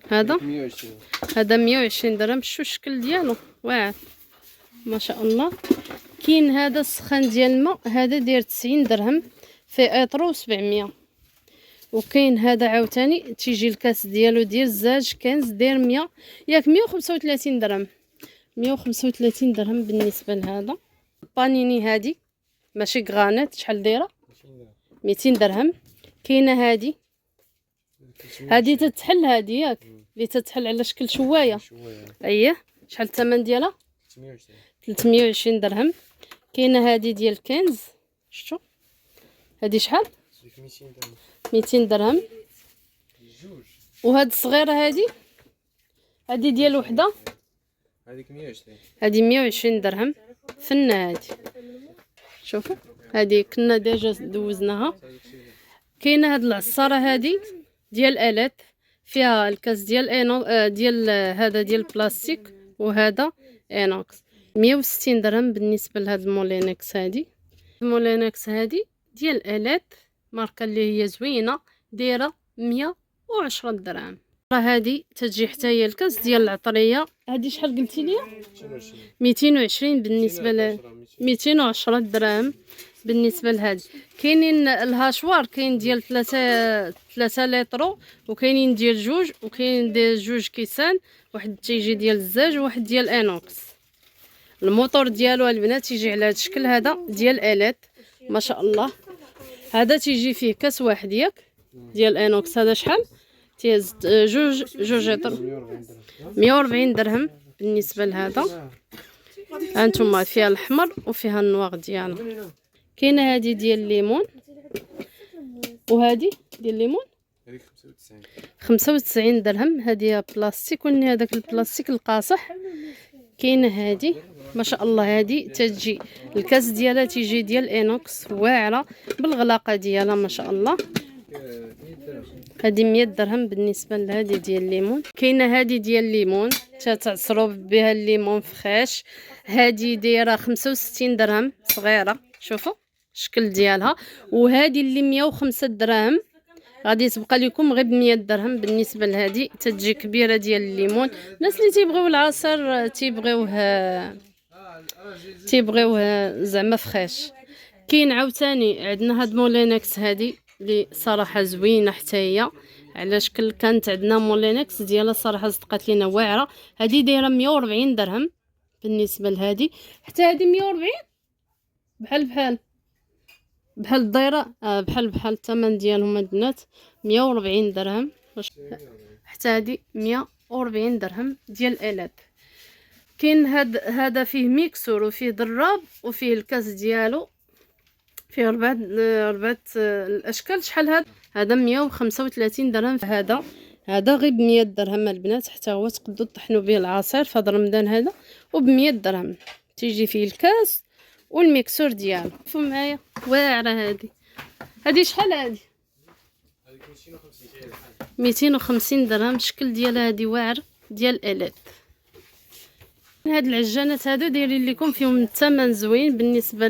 Speaker 1: هذا
Speaker 2: 120.
Speaker 1: هذا 120 درهم. شو الشكل ديالو واعر ما شاء الله. كاين هذا السخان ديال الماء، هذا داير 90 درهم، فيه اطرو 700. وكاين هذا عاوتاني تيجي الكاس ديالو ديال الزاج كنز، داير 100 ياك 135 درهم، 135 درهم بالنسبه لهذا. بانيني هادي ماشي غرانيت، شحال دايره؟ 200 درهم. كاينه هادي تتحل، هادي ياك اللي تتحل على شكل شوايه. اييه، شحال الثمن ديالها؟ 320 درهم. كاينه هادي ديال كنز، شفتوا هادي شحال؟ 200 درهم. وهاد الصغيره هادي ديال وحده،
Speaker 2: هذيك 120.
Speaker 1: هادي 120 درهم. فنه هادي، شوفوا هادي كنا ديجا دوزناها. كاينه هاد العصاره هادي ديال الالات، فيها الكاس ديال ديال هذا ديال البلاستيك، وهذا اينوكس. 160 درهم بالنسبه لهاد المولينكس. هادي المولينكس هادي ديال الالات، ماركه اللي هي زوينه، دايره 110 درهم. راه هادي تجي حتى هي الكاس ديال العطريه. هادي شحال قلتي لي؟ 220 بالنسبه ل 210 دراهم بالنسبه لهذه. كاينين الهاشوار كاين ديال 3 لتر، وكاينين ديال 2، وكاين ديال 2 كيسان، واحد تيجي ديال الزاج وواحد ديال انوكس. الموتور ديالو البنات تيجي على هذا الشكل هذا ديال الات ما شاء الله. هذا تيجي فيه كاس واحد ياك ديال انوكس. هذا شحال تيهز 2 لتر 140 درهم بالنسبه لهذا. هانتوما فيها الاحمر وفيها النواغ ديالها. كاينه هذه ديال الليمون، وهذه ديال الليمون
Speaker 2: هذيك
Speaker 1: 95 درهم. هذه بلاستيك، وني هذاك البلاستيك القاصح. كاينه هذه ما شاء الله، هذه تجي الكاس ديالها تيجي ديال انوكس واعره بالغلاقه ديالها ما شاء الله. هذه 100 درهم بالنسبه لهذه ديال الليمون. كاينه هذه ديال الليمون تعصروا بها الليمون فخاش. هذه دايره 65 درهم صغيره، شوفوا الشكل ديالها. وهذه اللي 105 دراهم غادي تبقى لكم غير ب 100 درهم بالنسبه لهذه. تتجي كبيره ديال الليمون. الناس اللي تيبغيو العصير تيبغيوه زعما فخاش. كاين عاوتاني عندنا هاد مولينكس هذه اللي صراحه زوينه حتى هي على شكل. كانت عندنا مولينكس ديالها صراحه صدقات لينا واعره. هذه دايره 140 درهم بالنسبه لهذه. حتى هذه 140 بحال الدايره بحال الثمن ديالهم البنات 140 درهم. حتى هذه 140 درهم ديال الات. كاين هذا فيه ميكسور وفيه دراب وفيه الكاس ديالو، فيه ربعة الاشكال. شحال هذا 135 درهم. هذا غير ب 100 درهم البنات، حتى هو تقدروا تطحنوا به العصير في هذا رمضان هذا، وب 100 درهم تيجي فيه الكاس والميكسور ديالو. شوفوا معايا واعره هذه شحال هذه 250 درهم. الشكل ديالها هذه واعر ديال الات. هاد العجانات هادو دايرين لكم فيهم الثمن زوين بالنسبه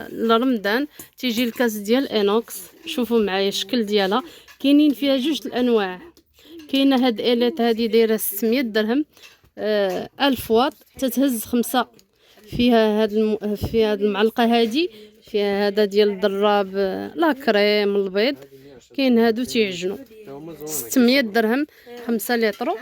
Speaker 1: لرمضان. تيجي الكاس ديال انوكس، شوفوا معايا الشكل ديالها. كاينين فيها 2 الانواع. كاينه هاد الات هذه دايره 600 درهم 1000 واط، تتهز 5. فيها فيها هاد المعلقه هذه فيها هذا ديال الضراب لا كريم البيض. كاين هادو تيعجنوا 600 درهم 5 لتر.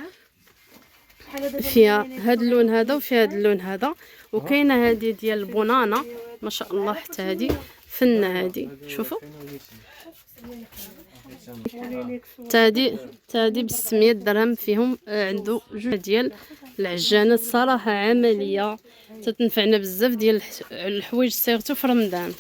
Speaker 1: فيها هاد اللون هذا وفيها هاد اللون هذا. وكاينه هذه ديال البنانه ما شاء الله، حتى هذه فنه هذه. شوفوا تادي ب 600 درهم. فيهم عنده 2 ديال العجانات صراحه عمليه تتنفعنا بزاف ديال الحوايج سيرتو في رمضان.